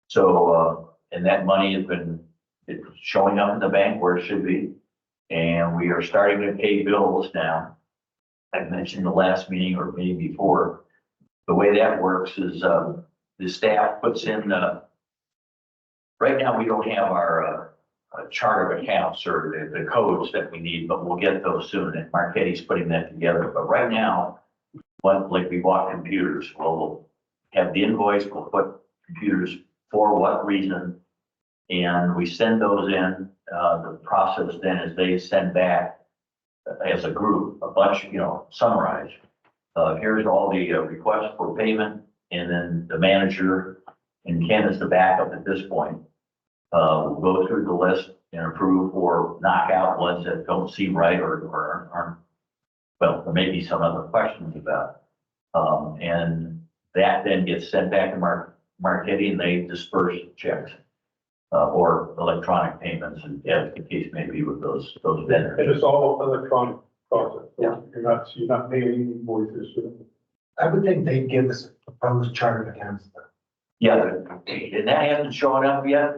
So, and that money has been, it's showing up in the bank where it should be. And we are starting to pay bills now. I mentioned the last meeting or maybe before, the way that works is, the staff puts in, right now we don't have our, chart of accounts or the codes that we need, but we'll get those soon. And Marquetti's putting that together. But right now, like we bought computers, we'll have the invoice, we'll put computers for what reason. And we send those in, the process then is they send back as a group, a bunch, you know, summarized. Here's all the requests for payment, and then the manager, and Ken is the backup at this point. We'll go through the list and approve or knock out ones that don't seem right or aren't, well, there may be some other questions about. And that then gets sent back to Marquetti and they disperse checks. or electronic payments, and as the case may be with those vendors. And it's all electronic process. Yeah. You're not paying any invoices. I would think they'd give us a proposed chart of accounts. Yeah, and that hasn't shown up yet.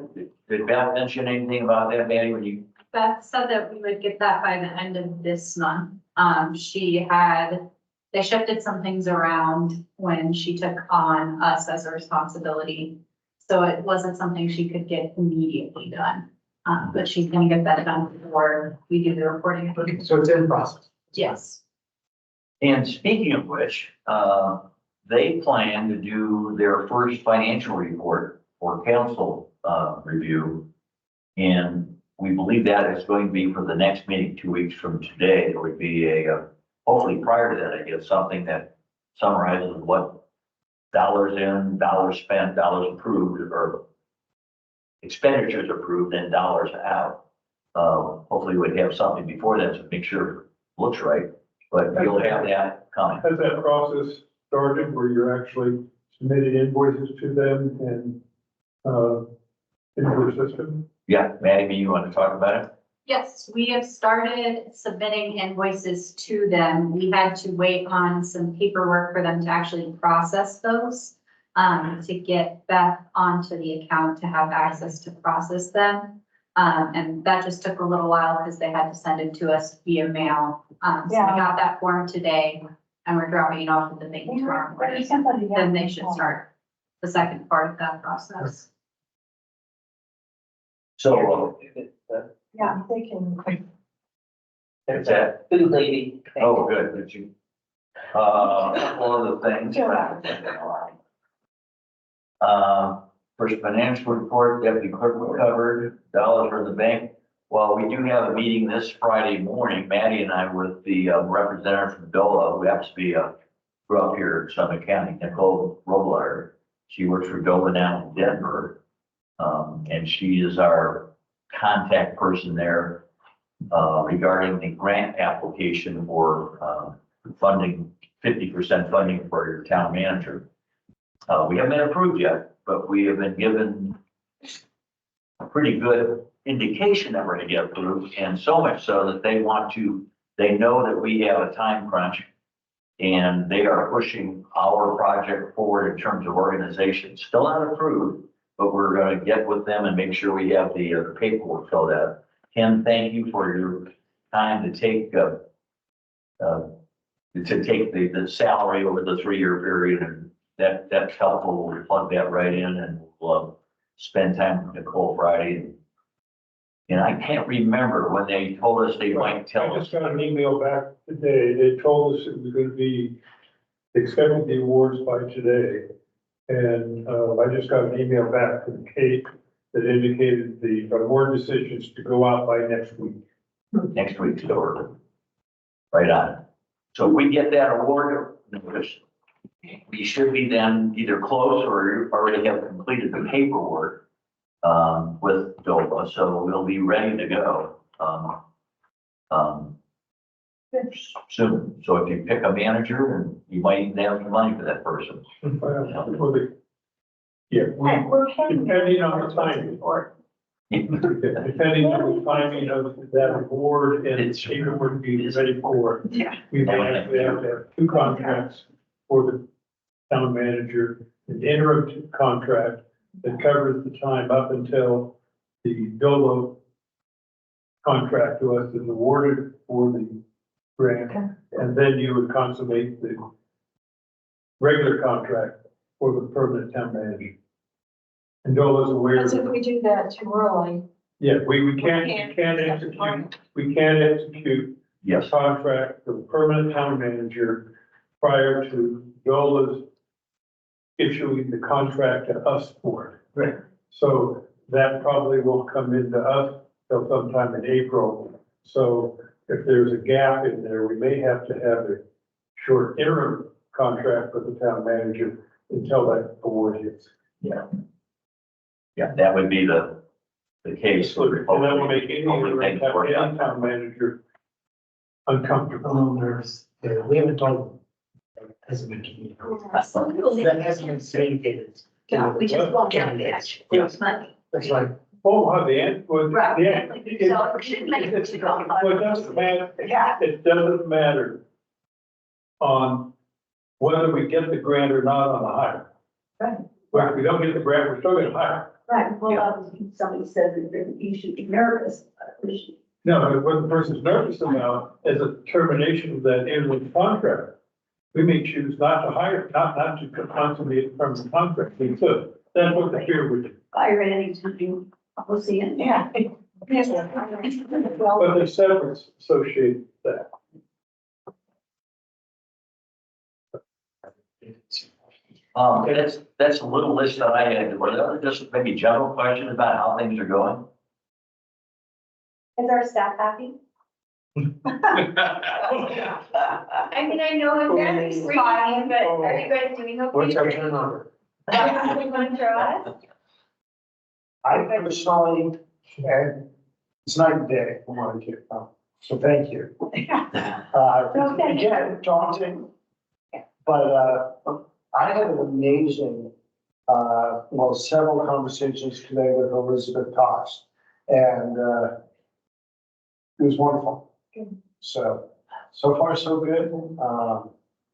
Did Beth mention anything about that, Manny, when you? Beth said that we would get that by the end of this month. They shifted some things around when she took on us as a responsibility. So it wasn't something she could get immediately done. But she's gonna get that done before we do the reporting. So it's in process. Yes. And speaking of which, they plan to do their first financial report for council, review. And we believe that is going to be for the next meeting, 2 weeks from today. There would be hopefully prior to that, I guess, something that summarizes what dollars in, dollars spent, dollars approved, or expenditures approved and dollars out. Hopefully we'd have something before that to make sure it looks right, but you'll have that coming. Has that process started where you're actually submitting invoices to them and, into their system? Yeah, Maddie, you want to talk about it? Yes, we have started submitting invoices to them. We had to wait on some paperwork for them to actually process those, to get Beth onto the account to have access to process them. And that just took a little while because they had to send it to us via mail. So we got that form today and we're dropping it off at the bank tomorrow morning. Then they should start the second part of that process. So, Yeah, I'm thinking. it's that, Food lady. oh, good, did you? One of the things. First financial report, deputy clerk covered, dollars for the bank. Well, we do have a meeting this Friday morning, Maddie and I, with the representative from DOLA, who happens to be grew up here in Summit County, Nicole Robillard. She works for DOLA now in Denver. And she is our contact person there regarding the grant application for funding, 50% funding for your town manager. We haven't been approved yet, but we have been given a pretty good indication that we're gonna get approved, and so much so that they know that we have a time crunch, and they are pushing our project forward in terms of organization. Still not approved, but we're gonna get with them and make sure we have the paperwork filled out. Ken, thank you for your time to take the salary over the 3-year period, and that's helpful. We'll plug that right in, and we'll spend time with Nicole Friday. And I can't remember when they told us they might tell I us. just got an email back today. They told us it was going to be accepting the awards by today. And I just got an email back from Kate that indicated the award decisions to go out by next week. Next week's over. Right on. So if we get that award notice, we should be then either close or already have completed the paperwork with DOLA, so we'll be ready to go soon. So if you pick a manager, and you might even have some money for that person. Yeah, We're paying. depending on the timing. Depending on the timing of that award and the paperwork being ready for, we may actually have to have 2 contracts for the town manager, an interim contract that covers the time up until the DOLA contract to us is awarded for the grant, and then you would consummate the regular contract for the permanent town manager. And DOLA is aware. Because if we do that too early. Yeah, we can't execute Yes. contract for the permanent town manager prior to DOLA's issuing the contract to us for it. Right. So that probably won't come into us till sometime in April. So if there's a gap in there, we may have to have a short interim contract with the town manager until that award hits. Yeah, that would be the case. And that will make any Hopefully things work out. town manager uncomfortable. A little nervous. Yeah, we haven't told them. Hasn't been communicated. That hasn't been communicated. Yeah, we just won't get the extra money. That's right. Oh, the end, well, Right. yeah. So It it should make it well, it doesn't matter, Yeah. it doesn't matter on whether we get the grant or not on the hire. Right. Well, if we don't get the grant, we're still gonna hire. Right, well, somebody said that you should be nervous. We should- No, but what the person's nervous about is a termination of that annual contract. We may choose not to hire, not to consummate from the contract, we could. That's what the fear would do. Fire anything, do policy and. Yeah. But the severance associated with that. That's a little list that I had. Were there just maybe general questions about how things are going? Is our staff happy? I mean, I know it's very fine, but are you guys doing okay? What's our turnover? Everyone for us? I personally, and it's night and day from what I get from, so thank you. Again, daunting, but, I had an amazing, well, several conversations today with Elizabeth Cox, and, it was wonderful. So far, so good,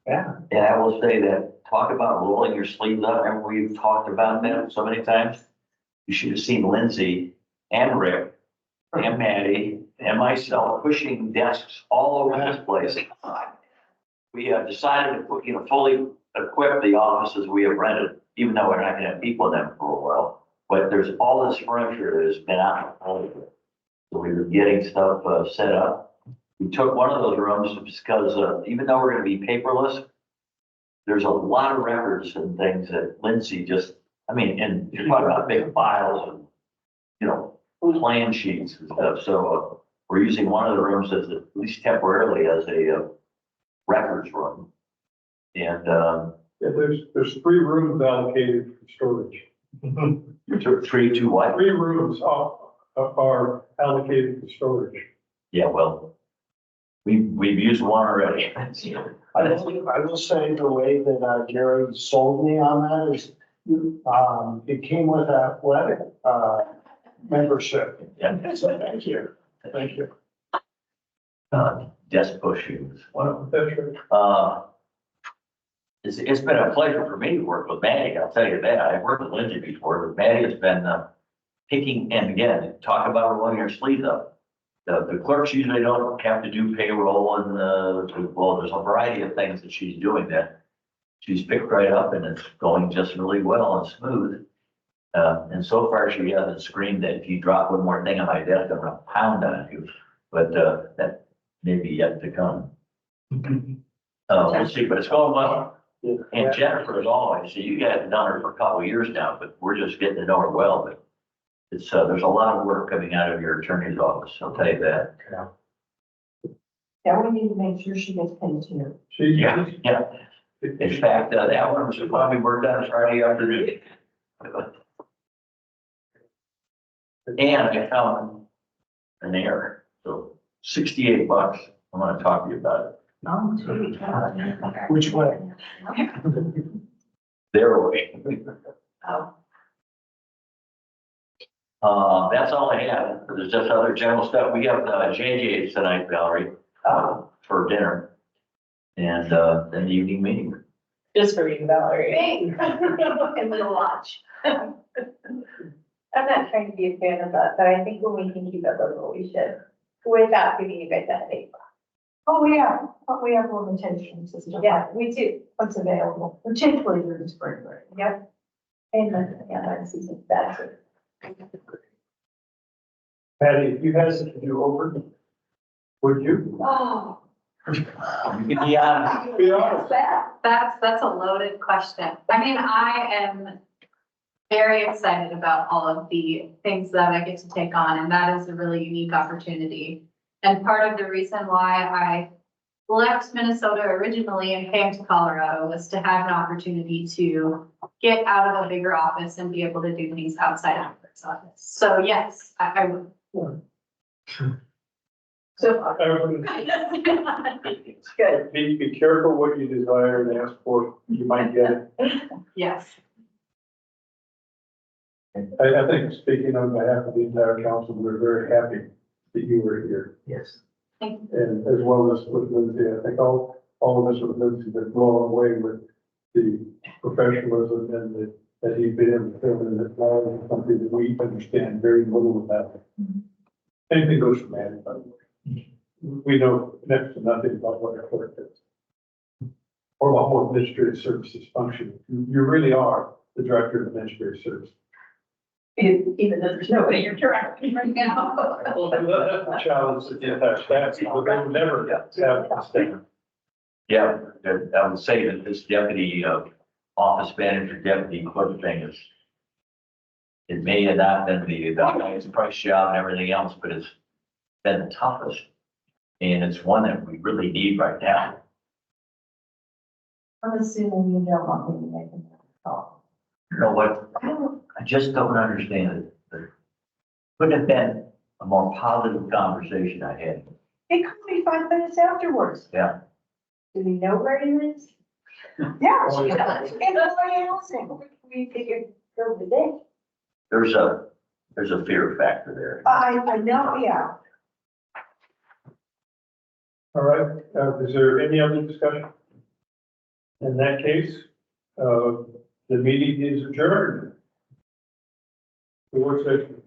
yeah. And I will say that, talk about rolling your sleeves up, and we've talked about that so many times. You should have seen Lindsay and Rick and Maddie and myself pushing desks all over this place. We have decided to put, fully equip the offices we have rented, even though we're not gonna have people in them for a while. But there's all this furniture that has been out all over. So we were getting stuff set up. We took one of those rooms because even though we're gonna be paperless, there's a lot of records and things that Lindsay just, and you're talking about big files and, plan sheets and stuff. So we're using one of the rooms as at least temporarily as a records room. And Yeah, there's 3 rooms allocated for storage. three to what? 3 rooms are allocated for storage. Yeah, well, we've used one already. I will say the way that Gary sold me on that is, it came with athletic, membership. Yeah. So thank you. Desk pushing is one of them. That's right. It's been a pleasure for me to work with Maddie, I'll tell you that. I've worked with Lindsay before, but Maddie has been picking, and again, talk about rolling your sleeves up. The clerks usually don't have to do payroll and, well, there's a variety of things that she's doing that she's picked right up, and it's going just really well and smooth. And so far she hasn't screamed that if you drop one more thing on my desk, I'm gonna pound on you, but that may be yet to come. We'll see, but it's going well. And Jennifer, as always, so you guys have known her for a couple of years now, but we're just getting to know her well, but it's, there's a lot of work coming out of your attorney's office, I'll tell you that. Yeah, we need to make sure she gets paid too. Yeah. In fact, that one was probably worked on Friday afternoon. And I found an error, so $68. I want to talk to you about it. Oh, gee. Which way? Their way. Oh. That's all I have. There's just other general stuff. We have JJ's tonight, Valerie, for dinner. And then the evening meeting. Just for you, Valerie. And we'll watch. I'm not trying to be a fan of that, but I think when we can keep it local, we should, without giving you guys that date. Oh, but we have limitations as to Yeah, we do. what's available, particularly during spring break. Yep. And then, yeah, that's season, that's it. Patty, if you had to do over, would you? Oh. You can be on. Be honest. That's a loaded question. I am very excited about all of the things that I get to take on, and that is a really unique opportunity. And part of the reason why I left Minnesota originally and came to Colorado was to have an opportunity to get out of a bigger office and be able to do things outside of this office. So yes, I would. So. It's good. Be careful what you desire and ask for, you might get it. Yes. I think speaking on behalf of the entire council, we're very happy that you were here. Yes. Thank And as well as with Lindsay, I think all of us with Lindsay have been blown away with the professionalism and that he's been able to fill in that knowledge is something that we understand very little about. Anything goes from that, by the way. We know next to nothing about what a clerk is. Or the whole administrative services function. You really are the director of administrative services. Even though there's nobody you're directing right now. Well, that's the challenge that the entire staff, people, they would never have to stand. Yeah, I would say that this deputy, office manager, deputy clerk thing is, it may have not been the highest price job and everything else, but it's been the toughest. And it's one that we really need right now. I'm assuming you don't want me to make a call. You know what? I just don't understand it. There couldn't have been a more positive conversation I had. He called me 5 minutes afterwards. Yeah. Do we know where he lives? Yeah, she does. And nobody else knew. We figured over the day. There's a fear factor there. I know, yeah. All right, is there any other discussion? In that case, the meeting is adjourned. The work session.